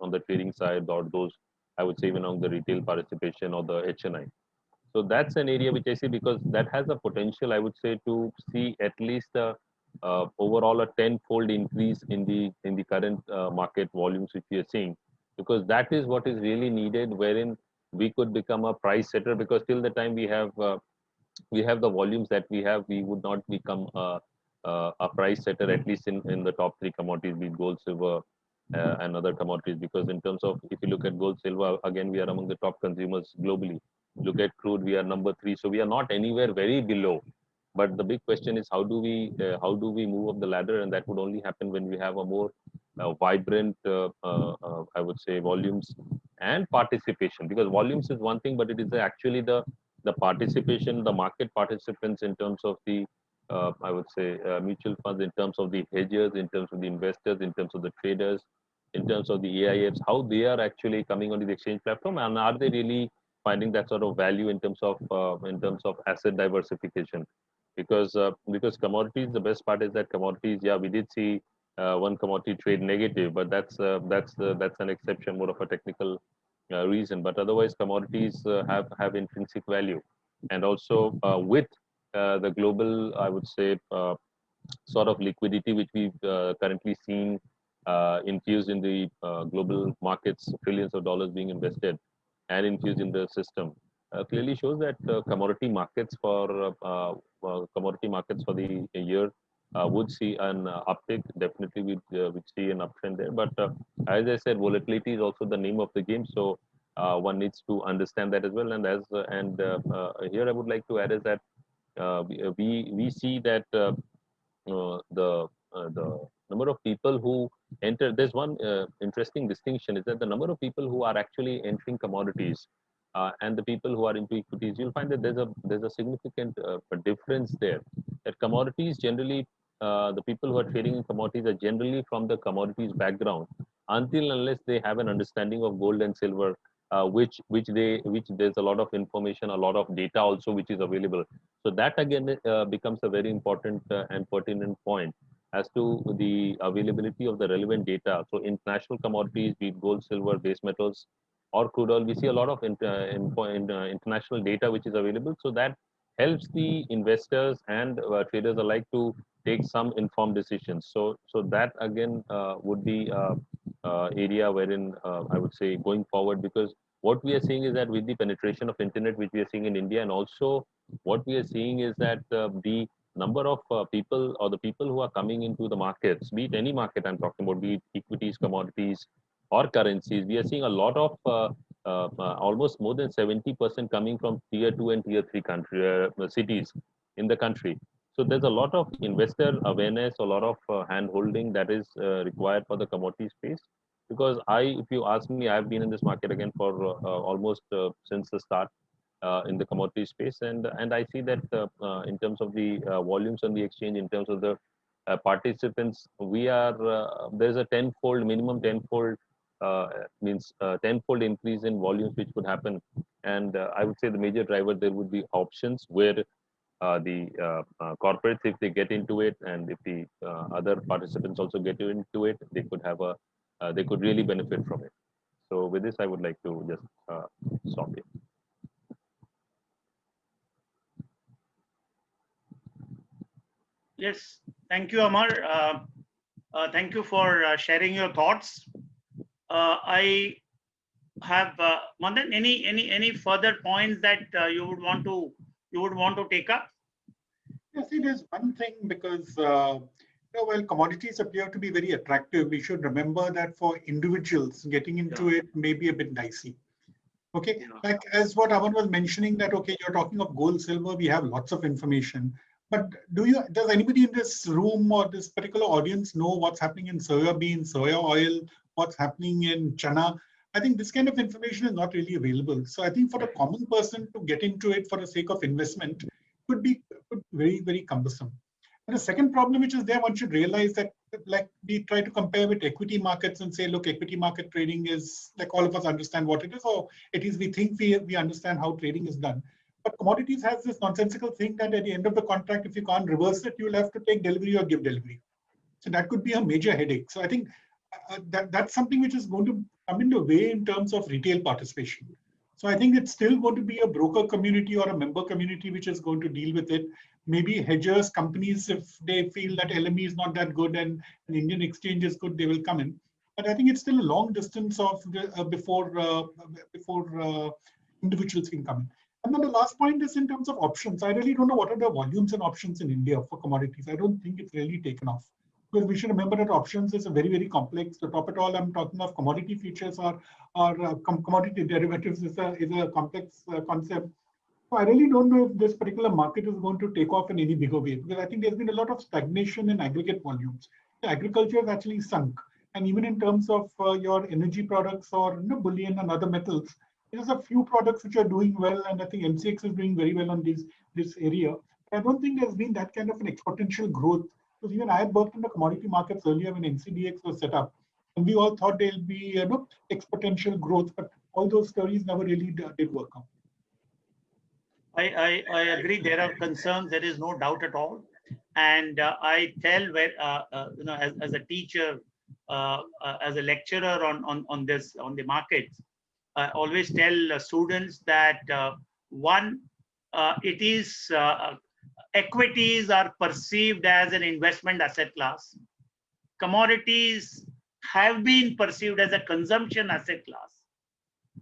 on the trading side, or those, I would say, even on the retail participation or the HNI. So that's an area which I see, because that has a potential, I would say, to see at least overall a tenfold increase in the current market volumes which we are seeing, because that is what is really needed, wherein we could become a price setter. Because till the time we have the volumes that we have, we would not become a price setter, at least in the top three commodities, be it gold, silver, and other commodities. Because in terms of, if you look at gold, silver, again, we are among the top consumers globally. Look at crude, we are number three, so we are not anywhere very below. But the big question is, how do we move up the ladder? And that would only happen when we have a more vibrant, I would say, volumes and participation. Because volumes is one thing, but it is actually the participation, the market participants, in terms of the I would say mutual funds, in terms of the hedgers, in terms of the investors, in terms of the traders, in terms of the AIFs, how they are actually coming onto the exchange platform, and are they really finding that sort of value in terms of asset diversification? Because commodities, the best part is that commodities, yeah, we did see one commodity trade negative, but that's an exception, more of a technical reason. But otherwise, commodities have intrinsic value, and also with the global, I would say, sort of liquidity which we've currently seen infused in the global markets, trillions of dollars being invested and infused in the system, clearly shows that commodity markets for the year would see an uptick. Definitely, we'd see an uptrend there. But as I said, volatility is also the name of the game. So one needs to understand that as well. Here I would like to add is that we see that the number of people who enter. There's one interesting distinction is that the number of people who are actually entering commodities and the people who are into equities, you'll find that there's a significant difference there. That commodities generally, the people who are trading in commodities are generally from the commodities background, until unless they have an understanding of gold and silver, which there's a lot of information, a lot of data also which is available. So that again becomes a very important and pertinent point as to the availability of the relevant data. So international commodities, be it gold, silver, base metals, or crude oil, we see a lot of international data which is available. So that helps the investors and traders alike to take some informed decisions. So that again would be area wherein I would say going forward, because what we are seeing is that with the penetration of internet which we are seeing in India, and also what we are seeing is that the number of people, or the people who are coming into the markets, be it any market I'm talking about, be it equities, commodities, or currencies, we are seeing a lot of almost more than 70% coming from tier 2 and tier 3 cities in the country. So there's a lot of investor awareness, a lot of hand holding that is required for the commodity space. Because if you ask me, I've been in this market again for almost since the start in the commodity space, and I see that in terms of the volumes on the exchange, in terms of the participants, we are there's a minimum tenfold tenfold increase in volumes which would happen. And I would say the major driver there would be options, where the corporates, if they get into it, and if the other participants also get into it, they could really benefit from it. So with this, I would like to just stop here. Yes, thank you, Amar. Thank you for sharing your thoughts. I have Madan, any further points that you would want to take up? Yeah, see, there's one thing, because while commodities appear to be very attractive, we should remember that for individuals, getting into it may be a bit dicey. Okay, like as what Aman was mentioning, that okay, you're talking of gold, silver, we have lots of information. But does anybody in this room or this particular audience know what's happening in soya bean, soya oil, what's happening in chana? I think this kind of information is not really available. So I think for the common person to get into it for the sake of investment could be very, very cumbersome. And the second problem which is there, one should realize that, like, we try to compare with equity markets and say, look, equity market trading is, like, all of us understand what it is, or at least we think we understand how trading is done. But commodities has this nonsensical thing that at the end of the contract, if you can't reverse it, you'll have to take delivery or give delivery. So that could be a major headache. So I think that's something which is going to come into way in terms of retail participation. So I think it's still going to be a broker community or a member community which is going to deal with it. Maybe hedgers, companies, if they feel that LME is not that good and an Indian exchange is good, they will come in. But I think it's still a long distance of before individuals can come in. And then the last point is in terms of options. I really don't know what are the volumes and options in India for commodities. I don't think it's really taken off. Because we should remember that options is a very, very complex. To top it all, I'm talking of commodity futures or commodity derivatives is a complex concept. So I really don't know if this particular market is going to take off in any bigger way, because I think there's been a lot of stagnation in aggregate volumes. The agriculture has actually sunk. And even in terms of your energy products or bullion and other metals, there's a few products which are doing well, and I think MCX is doing very well on this area. But I don't think there's been that kind of an exponential growth, because even I had worked in the commodity markets earlier when NCDX was set up. we all thought there'll be exponential growth, but all those stories never really did work out. I agree. There are concerns. There is no doubt at all. And I tell where as a teacher, as a lecturer on the markets, I always tell students that one, it is equities are perceived as an investment asset class. Commodities have been perceived as a consumption asset class.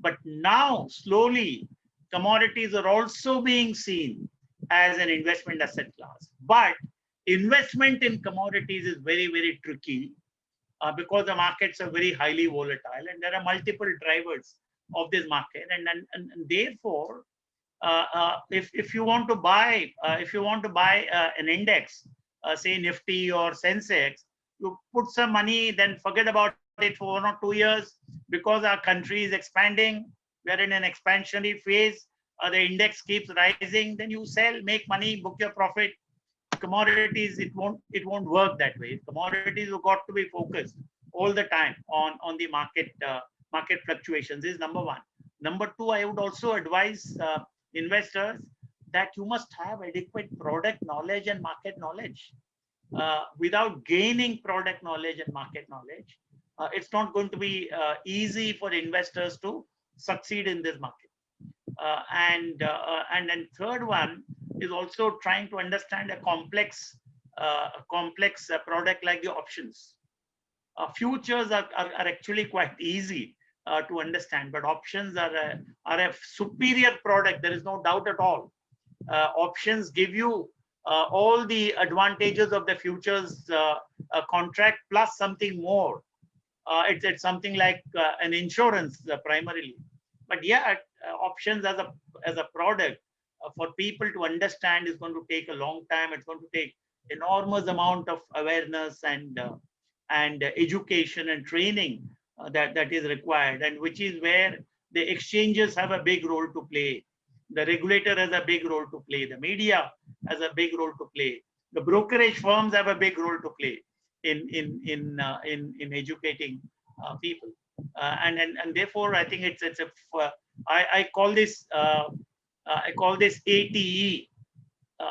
But now, slowly, commodities are also being seen as an investment asset class. But investment in commodities is very, very tricky because the markets are very highly volatile and there are multiple drivers of this market. And therefore, if you want to buy an index, say Nifty or Sensex, you put some money, then forget about it for 1 or 2 years because our country is expanding. We're in an expansionary phase. The index keeps rising. Then you sell, make money, book your profit. Commodities, it won't work that way. Commodities have got to be focused all the time on the market fluctuations. This is number one. Number two, I would also advise investors that you must have adequate product knowledge and market knowledge. Without gaining product knowledge and market knowledge, it's not going to be easy for investors to succeed in this market. And then third one is also trying to understand a complex product like the options. Futures are actually quite easy to understand, but options are a superior product. There is no doubt at all. Options give you all the advantages of the futures contract plus something more. It's something like an insurance primarily. But yeah, options as a product for people to understand is going to take a long time. It's going to take enormous amount of awareness and education and training that is required, and which is where the exchanges have a big role to play. The regulator has a big role to play. The media has a big role to play. The brokerage firms have a big role to play in educating people. And therefore, I think I call this ATE,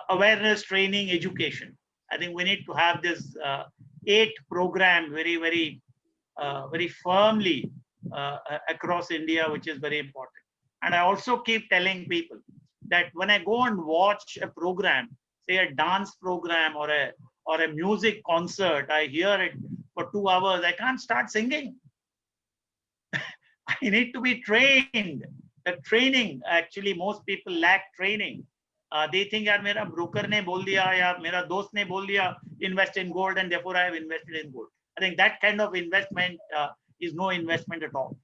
awareness, training, education. I think we need to have this 8 program very firmly across India, which is very important. And I also keep telling people that when I go and watch a program, say a dance program or a music concert, I hear it for 2 hours, I can't start singing. I need to be trained. The training, actually, most people lack training. They think, yaar, mera broker ne bol diya, ya mera dost ne bol diya, invest in gold, and therefore I have invested in gold. I think that kind of investment is no investment at all.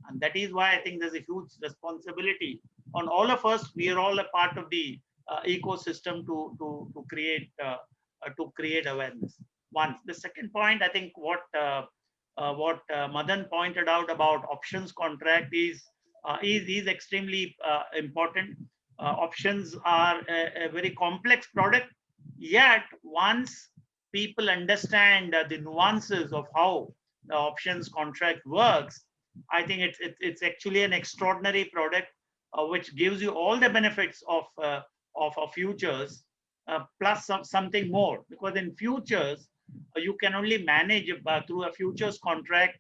And that is why I think there's a huge responsibility on all of us. We are all a part of the ecosystem to create awareness. One. The second point, I think what Madan pointed out about options contract is extremely important. Options are a very complex product, yet once people understand the nuances of how the options contract works, I think it's actually an extraordinary product which gives you all the benefits of futures plus something more. Because in futures, you can only manage through a futures contract.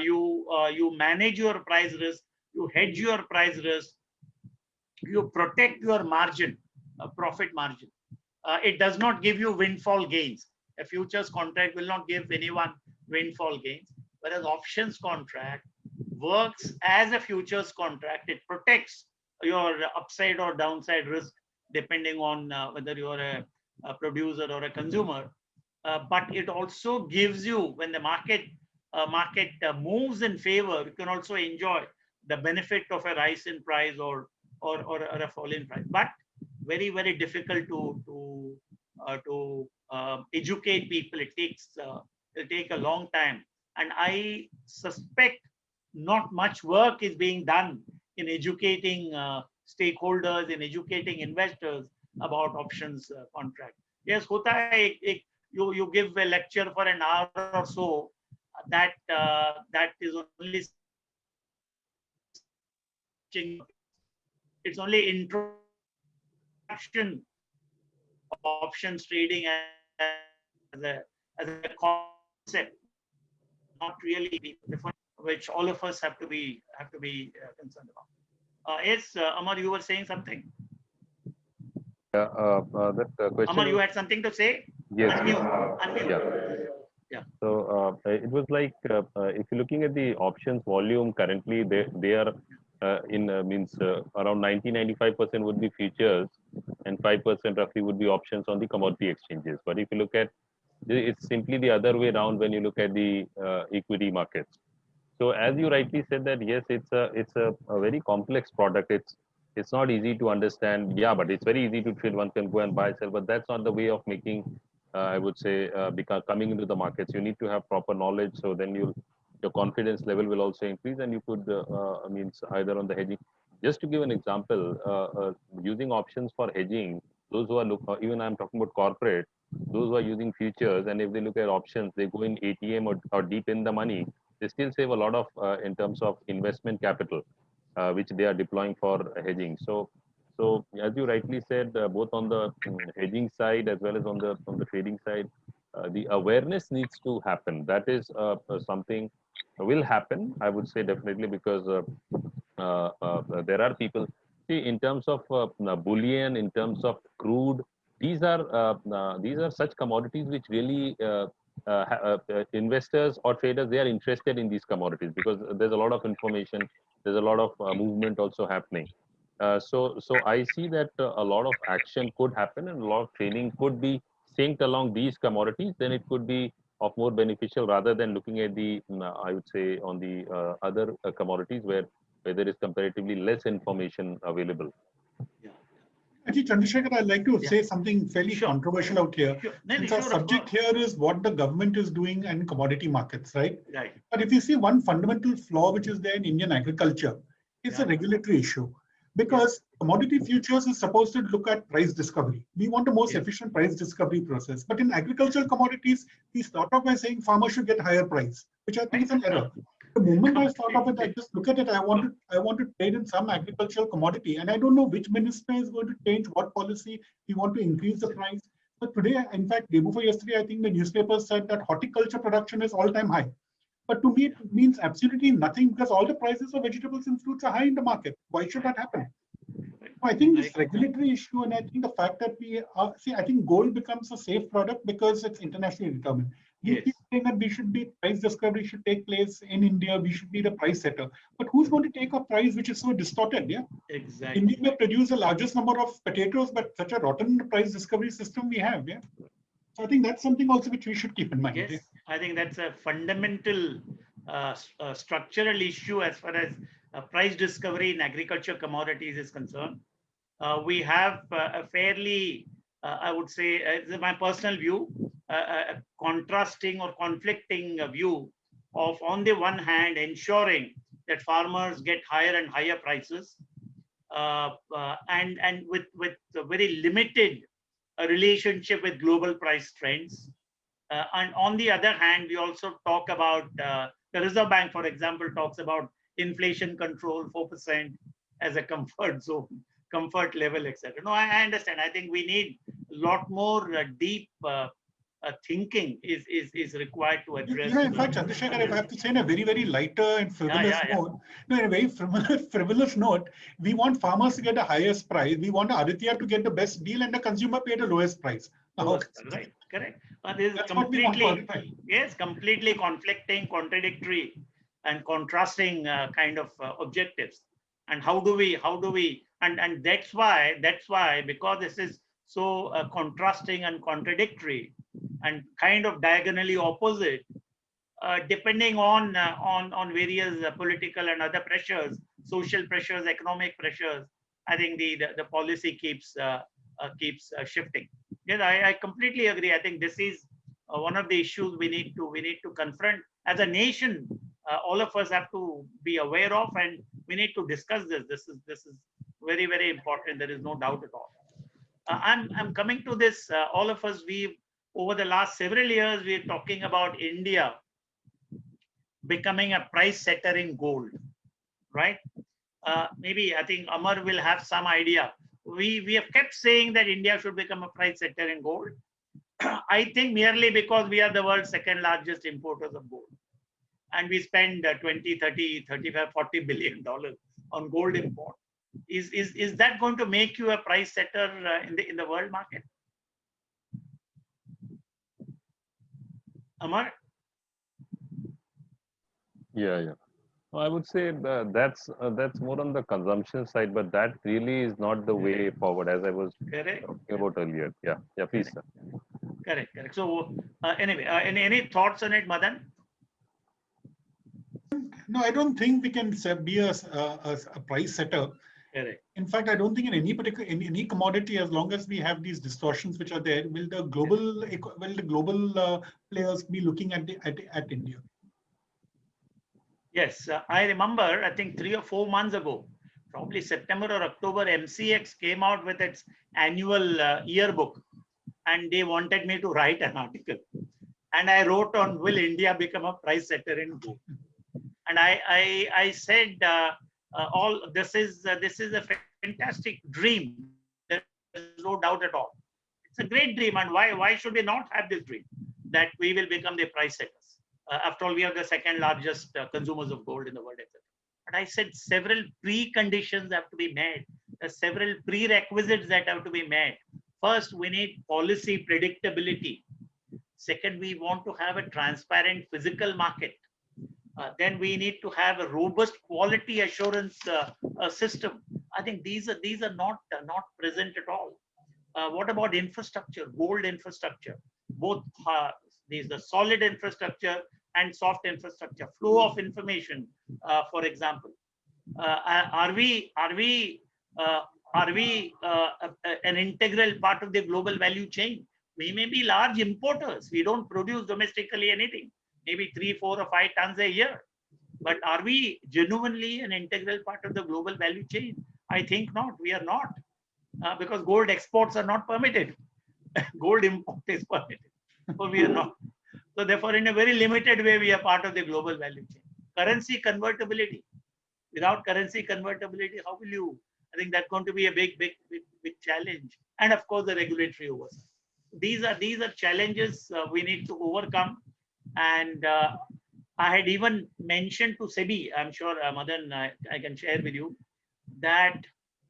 You manage your price risk, you hedge your price risk, you protect your margin, profit margin. It does not give you windfall gains. A futures contract will not give anyone windfall gains, whereas options contract works as a futures contract. It protects your upside or downside risk depending on whether you are a producer or a consumer. But it also gives you, when the market moves in favor, you can also enjoy the benefit of a rise in price or a fall in price. But very difficult to educate people. It'll take a long time, and I suspect not much work is being done in educating stakeholders, in educating investors about options contract. Yes, hota hai, you give a lecture for an hour or so. that is only it's only introduction of options trading as a concept, not really which all of us have to be concerned about. Yes, Amar, you were saying something. Yeah, that question. Amar, you had something to say? Yes. Unmute. Yeah. Yeah. So it was like if you're looking at the options volume currently, they are means around 90-95% would be futures, and 5% roughly would be options on the commodity exchanges. But if you look at it's simply the other way around when you look at the equity markets. So as you rightly said that yes, it's a very complex product. It's not easy to understand. Yeah, but it's very easy to trade. One can go and buy, sell, but that's not the way of making. I would say coming into the markets. You need to have proper knowledge. So then your confidence level will also increase, and you could means either on the hedging. Just to give an example, using options for hedging, those who are even I'm talking about corporate, those who are using futures, and if they look at options, they go in ATM or deep in the money, they still save a lot of in terms of investment capital, which they are deploying for hedging. So as you rightly said, both on the hedging side as well as on the trading side, the awareness needs to happen. That is something will happen, I would say definitely, because there are people. See, in terms of bullion, in terms of crude, these are such commodities which really investors or traders, they are interested in these commodities because there's a lot of information, there's a lot of movement also happening. So I see that a lot of action could happen and a lot of trading could be synced along these commodities. Then it could be of more beneficial rather than looking at the I would say on the other commodities where there is comparatively less information available. Yeah. Actually, Chandrasekhar, I'd like to Yeah. say something fairly Sure. controversial out here. Sure. No, Since sure, our of subject course. here is what the government is doing in commodity markets, right? Right. But if you see one fundamental flaw which is there in Indian agriculture, it's a Yeah. regulatory issue. Because commodity futures is supposed to look at price discovery. We want a most Yes. efficient price discovery process. But in agricultural commodities, we start off by saying farmers should get higher price, which I think is an error. The moment I start off with, I just look at it, I want to trade in some agricultural commodity, and I don't know which minister is going to change what policy. We want to increase the price. But today, in fact, day before yesterday, I think the newspapers said that horticulture production is all-time high. But to me, it means absolutely nothing because all the prices of vegetables and fruits are high in the market. Why should that happen? I think this regulatory issue, and I think the fact that we are, see, I think gold becomes a safe product because it's internationally determined. You Yes. keep saying that we should be price discovery should take place in India, we should be the price setter. But who's going to take a price which is so distorted? Yeah. Exactly. India may produce the largest number of potatoes, but such a rotten price discovery system we have. Yeah. So I think that's something also which we should keep in mind. Yes, Yeah? I think that's a fundamental structural issue as far as price discovery in agriculture commodities is concerned. We have a fairly, I would say, this is my personal view, a contrasting or conflicting view of, on the one hand, ensuring that farmers get higher and higher prices, and with a very limited relationship with global price trends. And on the other hand, we also talk about the Reserve Bank, for example, talks about inflation control 4% as a comfort zone, comfort level, etc. No, I understand. I think we need a lot more deep thinking is required to address. In fact, Chandrasekhar, if I have to say in a very, very lighter and frivolous note, no, in a very frivolous note, we want farmers to get the highest price. We want Aditya to get the best deal and the consumer pay the lowest price. Right, correct. This is completely, yes, completely conflicting, contradictory, and contrasting kind of objectives. And how do we, and that's why, because this is so contrasting and contradictory, and kind of diagonally opposite, depending on various political and other pressures, social pressures, economic pressures. I think the policy keeps shifting. Yes, I completely agree. I think this is one of the issues we need to confront as a nation. All of us have to be aware of, and we need to discuss this. This is very, very important. There is no doubt at all. I'm coming to this. All of us, we over the last several years, we're talking about India becoming a price setter in gold, right? Maybe I think Amar will have some idea. We have kept saying that India should become a price setter in gold. I think merely because we are the world's second largest importers of gold. And we spend 20, 30, 35, 40 billion dollars on gold import. Is that going to make you a price setter in the world market? Amar? Yeah. I would say that's more on the consumption side, but that really is not the way forward, as I was Correct. talking about earlier. Yeah, please, sir. Correct. So anyway, any thoughts on it, Madan? No, I don't think we can be a price setter. Correct. In fact, I don't think in any commodity, as long as we have these distortions which are there, will the global players be looking at India? Yes, I remember. I think 3 or 4 months ago, probably September or October, MCX came out with its annual yearbook, and they wanted me to write an article. And I wrote on, will India become a price setter in gold? And I said, all this is a fantastic dream. There is no doubt at all. It's a great dream, and why should we not have this dream that we will become the price setters? After all, we are the second largest consumers of gold in the world, etc. But I said several preconditions have to be met. There are several prerequisites that have to be met. First, we need policy predictability. Second, we want to have a transparent physical market. Then we need to have a robust quality assurance system. I think these are not present at all. What about infrastructure, gold infrastructure? Both the solid infrastructure and soft infrastructure, flow of information, for example. Are we an integral part of the global value chain? We may be large importers. We don't produce domestically anything, maybe 3, 4, or 5 tons a year. But are we genuinely an integral part of the global value chain? I think not. We are not, because gold exports are not permitted. Gold import is permitted. So we are not. So therefore, in a very limited way, we are part of the global value chain. Currency convertibility. Without currency convertibility, how will you? I think that's going to be a big challenge. And of course, the regulatory oversight. These are challenges we need to overcome. And I had even mentioned to SEBI, I'm sure Madan, I can share with you, that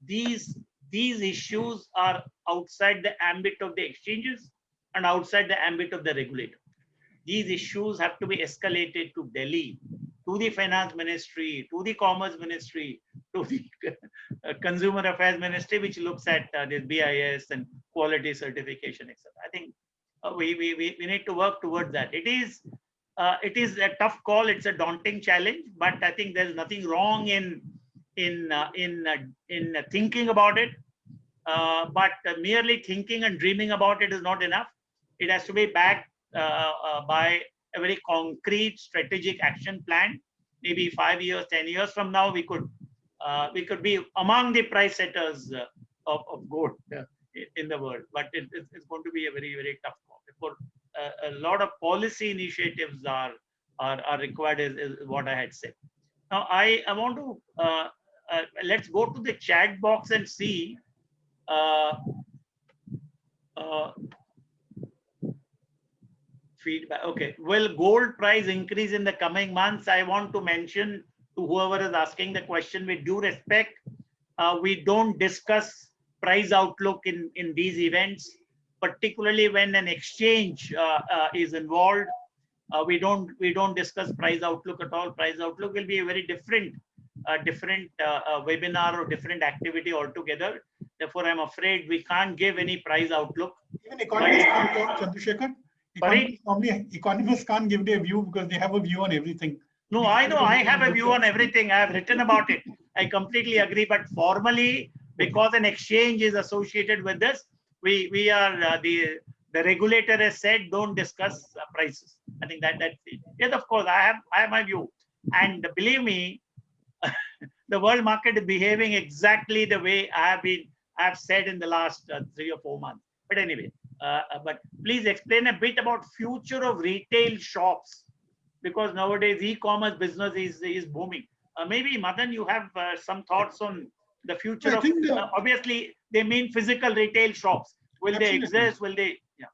these issues are outside the ambit of the exchanges and outside the ambit of the regulator. These issues have to be escalated to Delhi, to the Finance Ministry, to the Commerce Ministry, to the Consumer Affairs Ministry, which looks at the BIS and quality certification, etc. I think we need to work towards that. It is a tough call. It's a daunting challenge, but I think there's nothing wrong in thinking about it. But merely thinking and dreaming about it is not enough. It has to be backed by a very concrete strategic action plan. Maybe 5 years, 10 years from now, we could be among the price setters of gold in the world. But it's going to be a very tough call. Therefore, a lot of policy initiatives are required, is what I had said. Now, I want to let's go to the chat box and see. Feedback. Okay. Will gold price increase in the coming months? I want to mention to whoever is asking the question, with due respect, we don't discuss price outlook in these events, particularly when an exchange is involved. We don't discuss price outlook at all. Price outlook will be a very different webinar or different activity altogether. Therefore, I'm afraid we can't give any price outlook. Even economists can't talk, Chandrasekhar. Economists can't give their view because they have a view on everything. No, I know. I have a view on everything. I have written about it. I completely agree. But formally, because an exchange is associated with this, we are the regulator has said don't discuss prices. I think that's it. Yes, of course, I have my view. And believe me, the world market is behaving exactly the way I have said in the last 3 or 4 months. But anyway, but please explain a bit about future of retail shops because nowadays e-commerce business is booming. Maybe Madan, you have some thoughts on the future I of, think obviously they mean physical retail shops. Will they absolutely. exist? Will they? Yeah.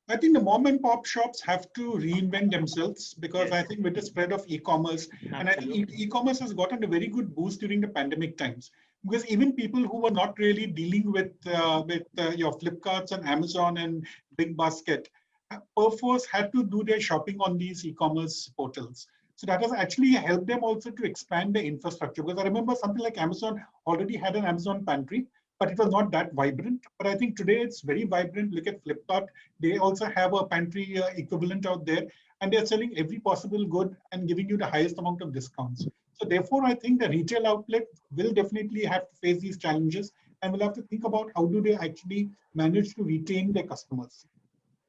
I think the mom and pop shops have to reinvent themselves because I Yes. think with the spread of e-commerce, and I think Absolutely. e-commerce has gotten a very good boost during the pandemic times because even people who were not really dealing with your Flipkarts and Amazon and Big Basket, perforce had to do their shopping on these e-commerce portals. So that has actually helped them also to expand the infrastructure. Because I remember something like Amazon already had an Amazon pantry, but it was not that vibrant. But I think today it's very vibrant. Look at Flipkart. They also have a pantry equivalent out there, and they're selling every possible good and giving you the highest amount of discounts. So therefore, I think the retail outlet will definitely have to face these challenges and will have to think about how do they actually manage to retain their customers.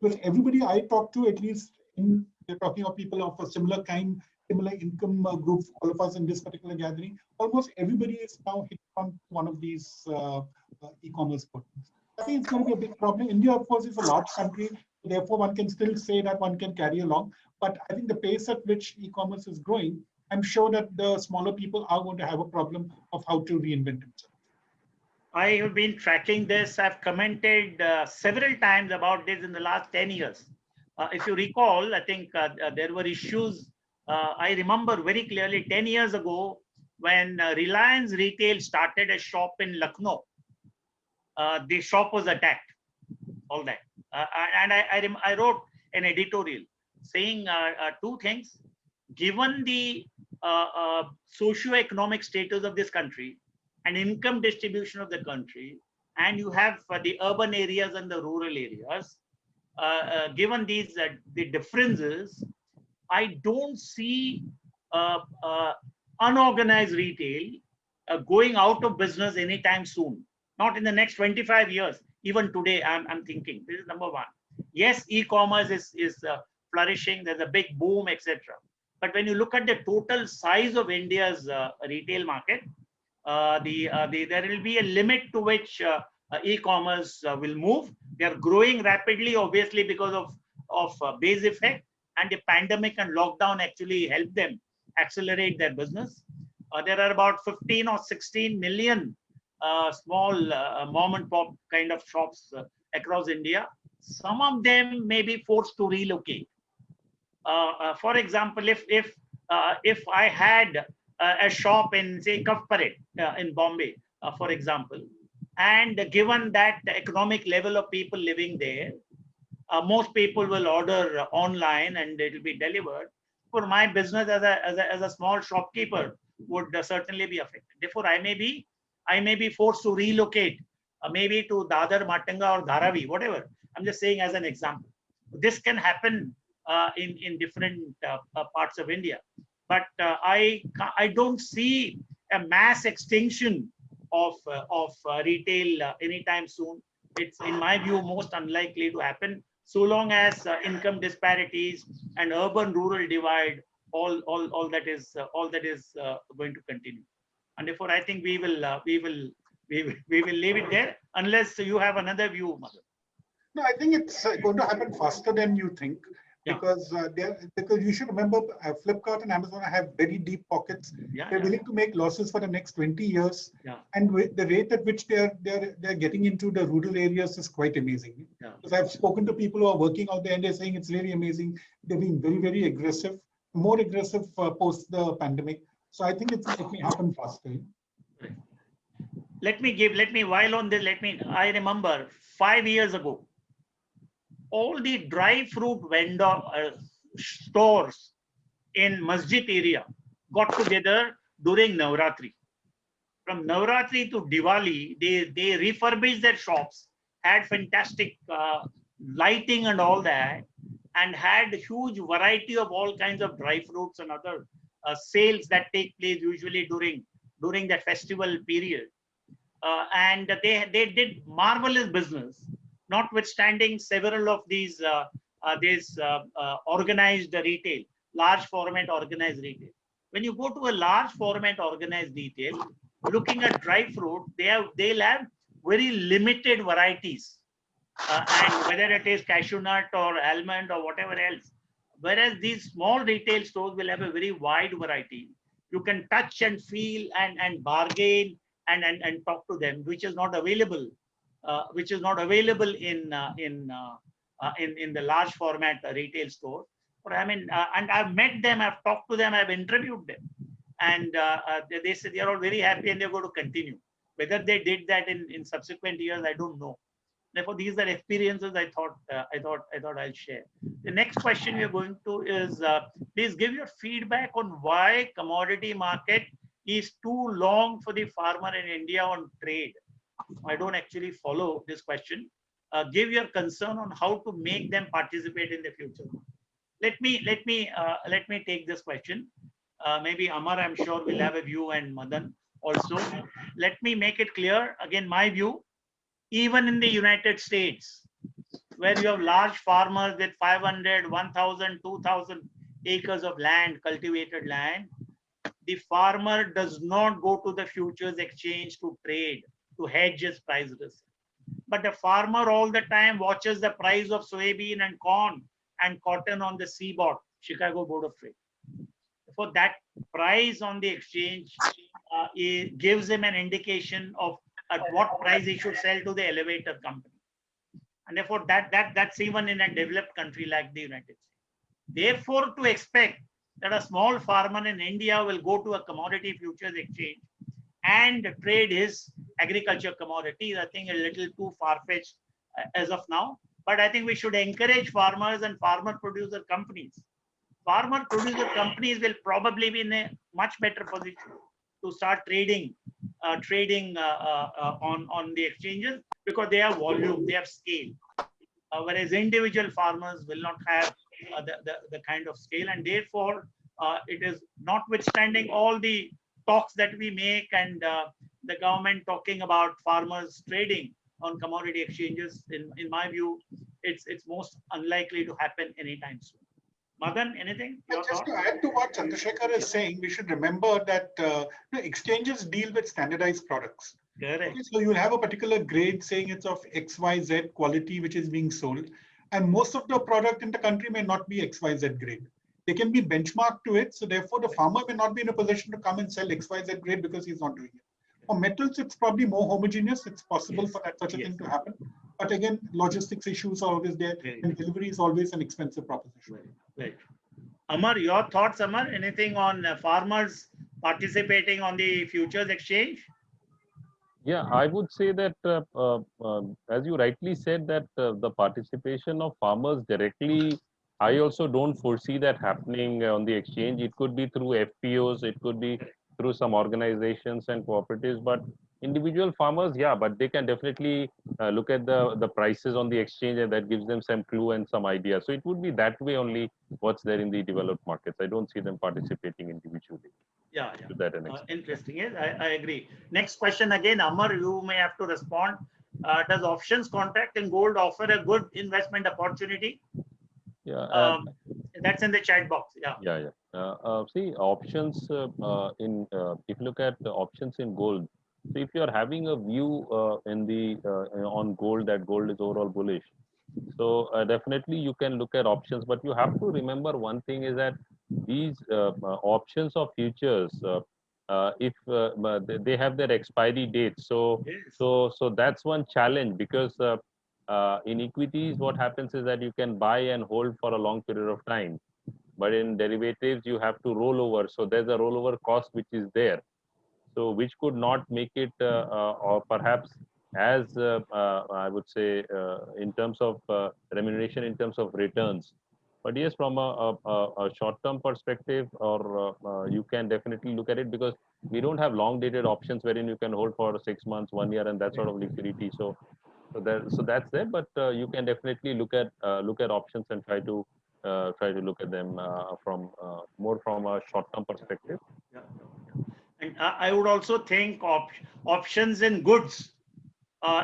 Because everybody I talk to, at least they're talking of people of a similar kind, similar income groups, all of us in this particular gathering, almost everybody is now hit on one of these e-commerce portals. I think it's going to be a big problem. India, of course, is a large country. Therefore, one can still say that one can carry along. But I think the pace at which e-commerce is growing, I'm sure that the smaller people are going to have a problem of how to reinvent themselves. I have been tracking this. I've commented several times about this in the last 10 years. If you recall, I think there were issues. I remember very clearly 10 years ago when Reliance Retail started a shop in Lucknow. The shop was attacked, all that. And I wrote an editorial saying two things. Given the socio-economic status of this country, and income distribution of the country, and you have the urban areas and the rural areas, given these the differences, I don't see unorganized retail going out of business anytime soon. Not in the next 25 years. Even today, I'm thinking this is number one. Yes, e-commerce is flourishing. There's a big boom, etc. But when you look at the total size of India's retail market, there will be a limit to which e-commerce will move. They are growing rapidly, obviously, because of base effect, and the pandemic and lockdown actually helped them accelerate their business. There are about 15 or 16 million small mom and pop kind of shops across India. Some of them may be forced to relocate. For example, if I had a shop in, say, Kafparet in Bombay, for example, and given that the economic level of people living there, most people will order online and it will be delivered. For my business as a small shopkeeper would certainly be affected. Therefore, I may be forced to relocate, maybe to Dadar, Matanga, or Dharavi, whatever. I'm just saying as an example. This can happen in different parts of India. But I don't see a mass extinction of retail anytime soon. It's, in my view, most unlikely to happen so long as income disparities and urban-rural divide, all that is going to continue. And therefore, I think we will leave it there unless you have another view, Madhu. No, I think it's going to happen faster than you think. Yeah. Because you should remember Flipkart and Amazon have very deep pockets. They're willing to make losses for the next 20 years. Yeah. And the rate at which they're getting into the rural areas is quite amazing. Yeah. Because I've spoken to people who are working out there and they're saying it's really amazing. They're being very, very aggressive, more aggressive post the pandemic. So I think it may happen faster. I remember 5 years ago, all the dry fruit vendor stores in Masjid area got together during Navratri. From Navratri to Diwali, they refurbished their shops, had fantastic lighting and all that, and had huge variety of all kinds of dry fruits and other sales that take place usually during that festival period. And they did marvelous business, notwithstanding several of these organized retail, large format organized retail. When you go to a large format organized retail, looking at dry fruit, they'll have very limited varieties, and whether it is cashew nut or almond or whatever else, Whereas these small retail stores will have a very wide variety. You can touch and feel and bargain and talk to them, which is not available, in the large format retail store. But I mean, and I've met them, I've talked to them, I've interviewed them, and they said they are all very happy and they're going to continue. Whether they did that in subsequent years, I don't know. Therefore, these are experiences I thought I'll share. The next question we are going to is, please give your feedback on why commodity market is too long for the farmer in India on trade. I don't actually follow this question. Give your concern on how to make them participate in the future. Let me take this question. Maybe Amar, I'm sure, will have a view, and Madan also. Let me make it clear again. My view. Even in the United States, where you have large farmers with 500, 1,000, 2,000 acres of land, cultivated land, the farmer does not go to the futures exchange to trade, to hedge his price risk. But the farmer all the time watches the price of soybean and corn and cotton on the CBOT, Chicago Board of Trade. For that price on the exchange, it gives him an indication of at what price he should sell to the elevator company. And therefore, that's even in a developed country like the United States. Therefore, to expect that a small farmer in India will go to a commodity futures exchange and trade his agriculture commodities, I think a little too far-fetched as of now. But I think we should encourage farmers and farmer producer companies. Farmer producer companies will probably be in a much better position to start trading on the exchanges, because they have volume, they have scale. Whereas individual farmers will not have the kind of scale, and therefore it is, notwithstanding all the talks that we make and the government talking about farmers trading on commodity exchanges, in my view, it's most unlikely to happen anytime soon. Madan, anything? Just to add to what Chandrasekhar is saying, we should remember that exchanges deal with standardized products. Correct. Okay, so you'll have a particular grade saying it's of XYZ quality which is being sold, and most of the product in the country may not be XYZ grade. They can be benchmarked to it, so therefore the farmer may not be in a position to come and sell XYZ grade because he's not doing it. For metals, it's probably more homogeneous. It's possible for such a thing to happen. But again, logistics issues are always there, and delivery is always an expensive proposition. Right. Amar, your thoughts, Amar? Anything on farmers participating on the futures exchange? Yeah, I would say that, as you rightly said, that the participation of farmers directly, I also don't foresee that happening on the exchange. It could be through FPOs, it could be through some organizations and cooperatives, but individual farmers, yeah, but they can definitely look at the prices on the exchange, and that gives them some clue and some idea. So it would be that way only what's there in the developed markets. I don't see them participating individually. Yeah. To that interesting. Yes, I agree. Next question again, Amar, you may have to respond. Does options contract in gold offer a good investment opportunity? Yeah. That's in the chat box. Yeah. See, options if you look at the options in gold, so if you're having a view on gold, that gold is overall bullish, so definitely you can look at options. But you have to remember one thing is that these options of futures, if they have their expiry date, so that's one challenge, because in equities what happens is that you can buy and hold for a long period of time, but in derivatives you have to roll over, so there's a rollover cost which is there, so which could not make it or perhaps as I would say in terms of remuneration, in terms of returns. But yes, from a short-term perspective, or you can definitely look at it, because we don't have long-dated options wherein you can hold for 6 months, 1 year, and that sort of liquidity. So that's there. But you can definitely look at options and try to look at them from more from a short-term perspective. Yeah. And I would also think options in goods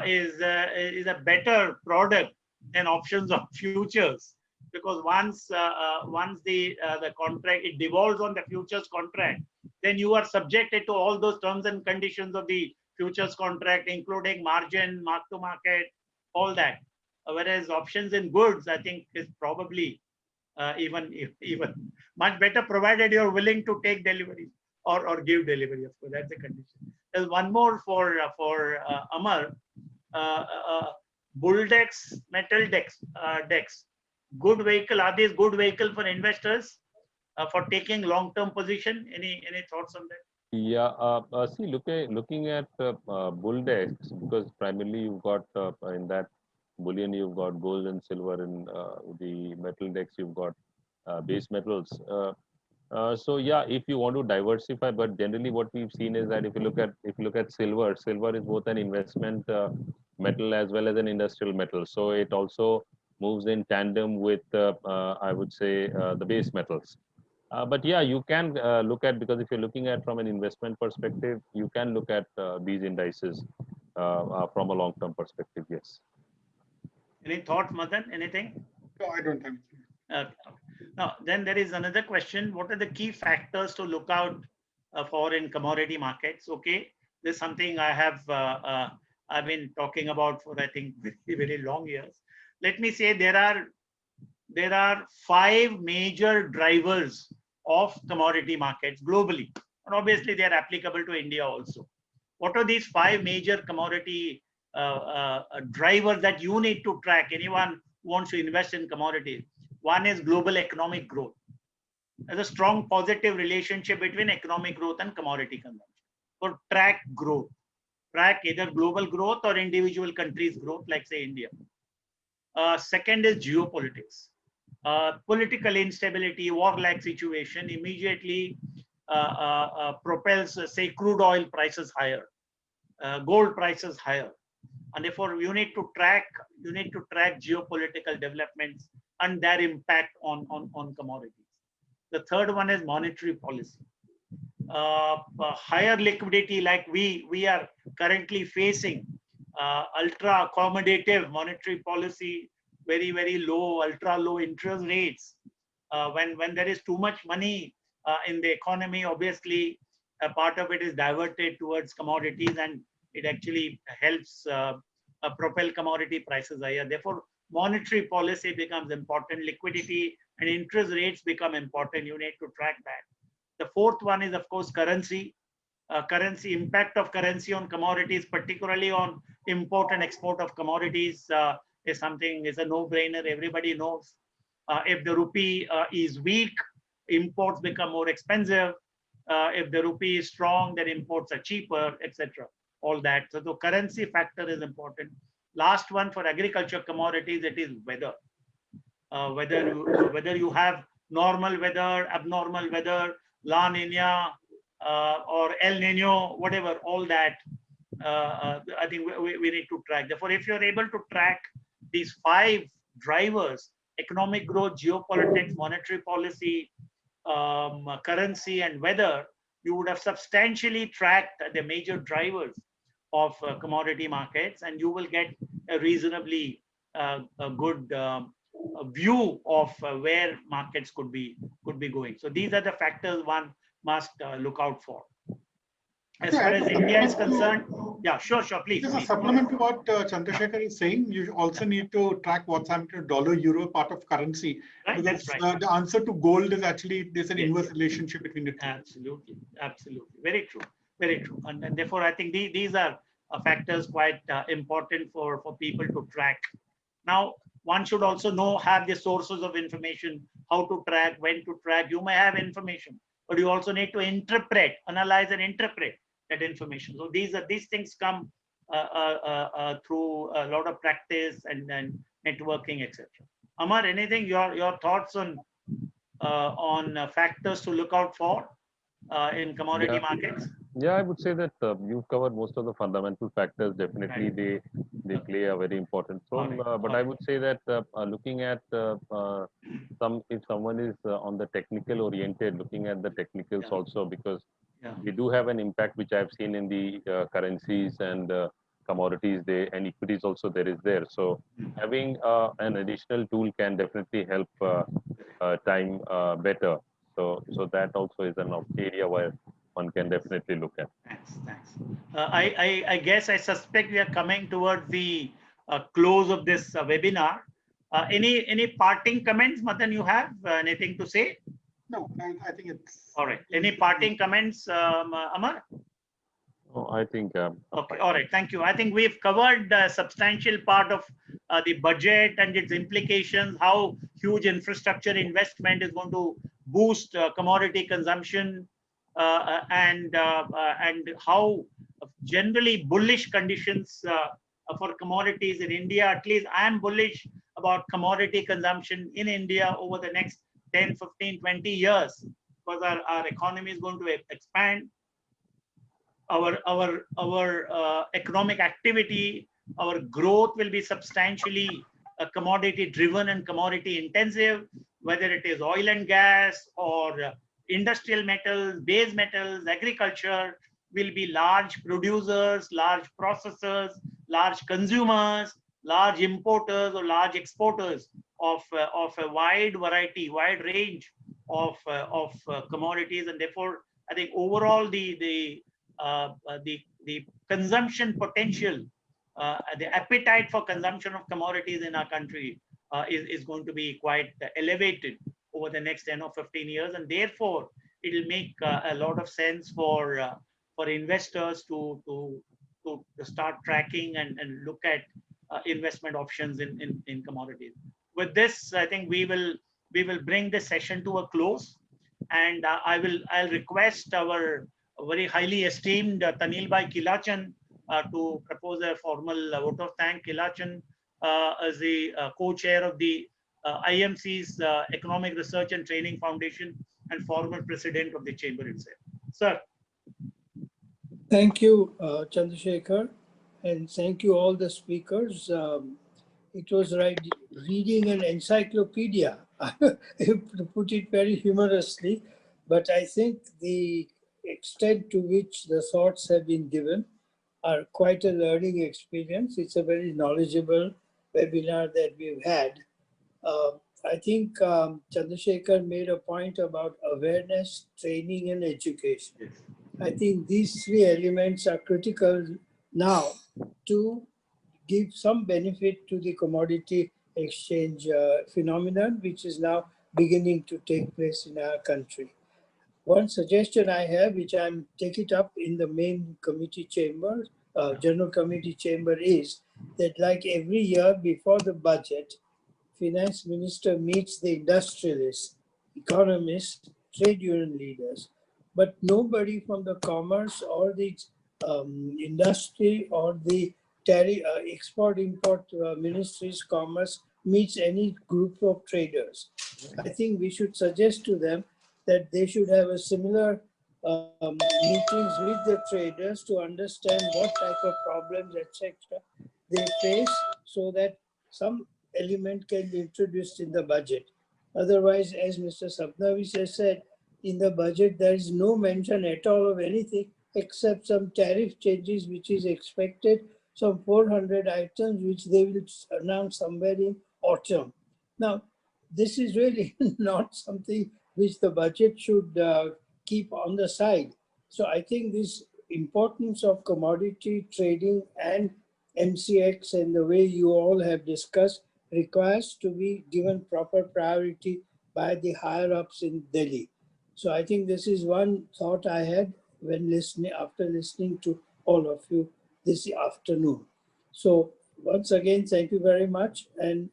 is a better product than options of futures, because once the contract, it devolves on the futures contract, then you are subjected to all those terms and conditions of the futures contract, including margin, mark to market, all that. Whereas options in goods, I think, is probably Even much better, provided you're willing to take delivery or give delivery. Of course, that's the condition. There's one more for Amar. Bull decks, metal decks. Good vehicle. Are these good vehicle for investors for taking long-term position? Any thoughts on that? Yeah, see, looking at bull decks, because primarily you've got in that bullion, you've got gold and silver. In the metal decks, you've got base metals. So yeah, if you want to diversify, but generally what we've seen is that if you look at silver, silver is both an investment metal as well as an industrial metal. So it also moves in tandem with I would say the base metals. But yeah, you can look at, because if you're looking at from an investment perspective, you can look at these indices from a long-term perspective. Yes. Any thoughts, Madan? Anything? No, I don't think so. Okay. Now, then there is another question. What are the key factors to look out for in commodity markets? Okay, this is something I've been talking about for, I think, very long years. Let me say there are 5 major drivers of commodity markets globally, and obviously they are applicable to India also. What are these 5 major commodity drivers that you need to track? Anyone who wants to invest in commodities. One is global economic growth. There's a strong positive relationship between economic growth and commodity consumption. So track growth. Track either global growth or individual countries' growth, like say India. Second is geopolitics. Political instability, war-like situation immediately propels, say, crude oil prices higher, gold prices higher, and therefore you need to track geopolitical developments and their impact on commodities. The third one is monetary policy. Higher liquidity, like we are currently facing, ultra accommodative monetary policy, very low, ultra low interest rates. When there is too much money in the economy, obviously a part of it is diverted towards commodities, and it actually helps propel commodity prices higher. Therefore, monetary policy becomes important. Liquidity and interest rates become important. You need to track that. The fourth one is, of course, currency. Currency, impact of currency on commodities, particularly on import and export of commodities, is a no-brainer. Everybody knows. If the rupee is weak, imports become more expensive. If the rupee is strong, then imports are cheaper, etc. All that. So the currency factor is important. Last one for agriculture commodities, it is weather. Whether you have normal weather, abnormal weather, La Nina or El Nino, whatever, all that, I think we need to track. Therefore, if you're able to track these 5 drivers, economic growth, geopolitics, monetary policy, currency, and weather, you would have substantially tracked the major drivers of commodity markets, and you will get a reasonably a good view of where markets could be going. So these are the factors one must look out for. As far as India is concerned, yeah, sure, please. Just a supplement to what Chandrasekhar is saying, you also need to track what's happening to dollar-euro part of currency. Right, because that's right. The answer to gold is actually, there's an inverse relationship between the two. Absolutely. Very true. And therefore, I think these are factors quite important for people to track. Now, one should also have the sources of information, how to track, when to track. You may have information, but you also need to analyze and interpret that information. So these things come through a lot of practice and networking, etc. Amar, anything, your thoughts on factors to look out for in commodity markets? Yeah, I would say that you've covered most of the fundamental factors. Definitely, Right. they play a very important role. But I would say that looking at if someone is on the technical oriented, looking at the technicals also, because they do have an impact, which I've seen in the currencies and commodities, and equities also there. So having an additional tool can definitely help time better. So that also is an area where one can definitely look at. Thanks. I guess I suspect we are coming towards the close of this webinar. Any parting comments, Madan? You have anything to say? No, I think it's. All right. Any parting comments, Amar? Oh, I think. Okay. All right. Thank you. I think we've covered a substantial part of the budget and its implications, how huge infrastructure investment is going to boost commodity consumption, and how generally bullish conditions for commodities in India. At least I am bullish about commodity consumption in India over the next 10, 15, 20 years, because our economy is going to expand. Our economic activity, our growth will be substantially commodity driven and commodity intensive, whether it is oil and gas or industrial metals, base metals. Agriculture will be large producers, large processors, large consumers, large importers or large exporters of a wide variety, wide range of commodities, and therefore I think overall the consumption potential, the appetite for consumption of commodities in our country is going to be quite elevated over the next 10 or 15 years, and therefore it will make a lot of sense for investors to start tracking and look at investment options in commodities. With this, I think we will bring this session to a close, and I'll request our very highly esteemed Tanil Bhai Kilachan to propose a formal vote of thanks. Kilachan as the co-chair of the IMC's Economic Research and Training Foundation and former president of the chamber itself. Sir. Thank you, Chandrasekhar, and thank you all the speakers. It was like reading an encyclopedia, to put it very humorously, but I think the extent to which the thoughts have been given are quite a learning experience. It's a very knowledgeable webinar that we've had. I think Chandrasekhar made a point about awareness, training, and education. Yes. I think these three elements are critical now to give some benefit to the commodity exchange phenomenon, which is now beginning to take place in our country. One suggestion I have, which I'm taking it up in the main committee chamber, general committee chamber, is that like every year before the budget, finance minister meets the industrialists, economists, trade union leaders, but nobody from the commerce or the industry or the export-import ministries, commerce, meets any group of traders. I think we should suggest to them that they should have a similar meetings with the traders to understand what type of problems, etc., they face, so that some element can be introduced in the budget. Otherwise, as Mr. Sabnavis has said, in the budget there is no mention at all of anything except some tariff changes which is expected, some 400 items which they will announce somewhere in autumn. Now, this is really not something which the budget should keep on the side. So I think this importance of commodity trading and MCX and the way you all have discussed requires to be given proper priority by the higher ups in Delhi. So I think this is one thought I had when after listening to all of you this afternoon. So once again, thank you very much. And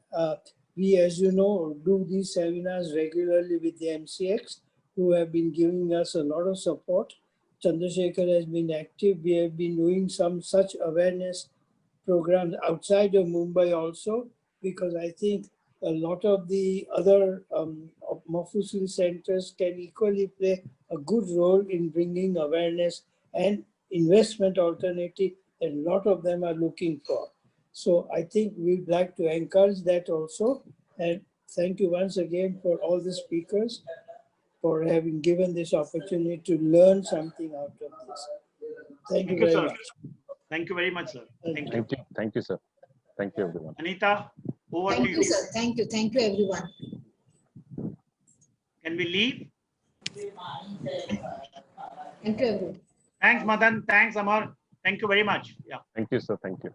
we, as you know, do these seminars regularly with the MCX, who have been giving us a lot of support. Chandrasekhar has been active. We have been doing some such awareness programs outside of Mumbai also, because I think a lot of the other Mafusil centers can equally play a good role in bringing awareness and investment alternative that a lot of them are looking for. So I think we'd like to encourage that also. And thank you once again for all the speakers for having given this opportunity to learn something out of this. Thank you very sir. much. Thank you very much, sir. Thank you. Thank you, sir. Thank you, everyone. Anita, over to Thank you. you, sir. Thank you. Thank you, everyone. Can we leave? Thank you, everyone. Thanks, Madan. Thanks, Amar. Thank you very much. Yeah. Thank you, sir. Thank you.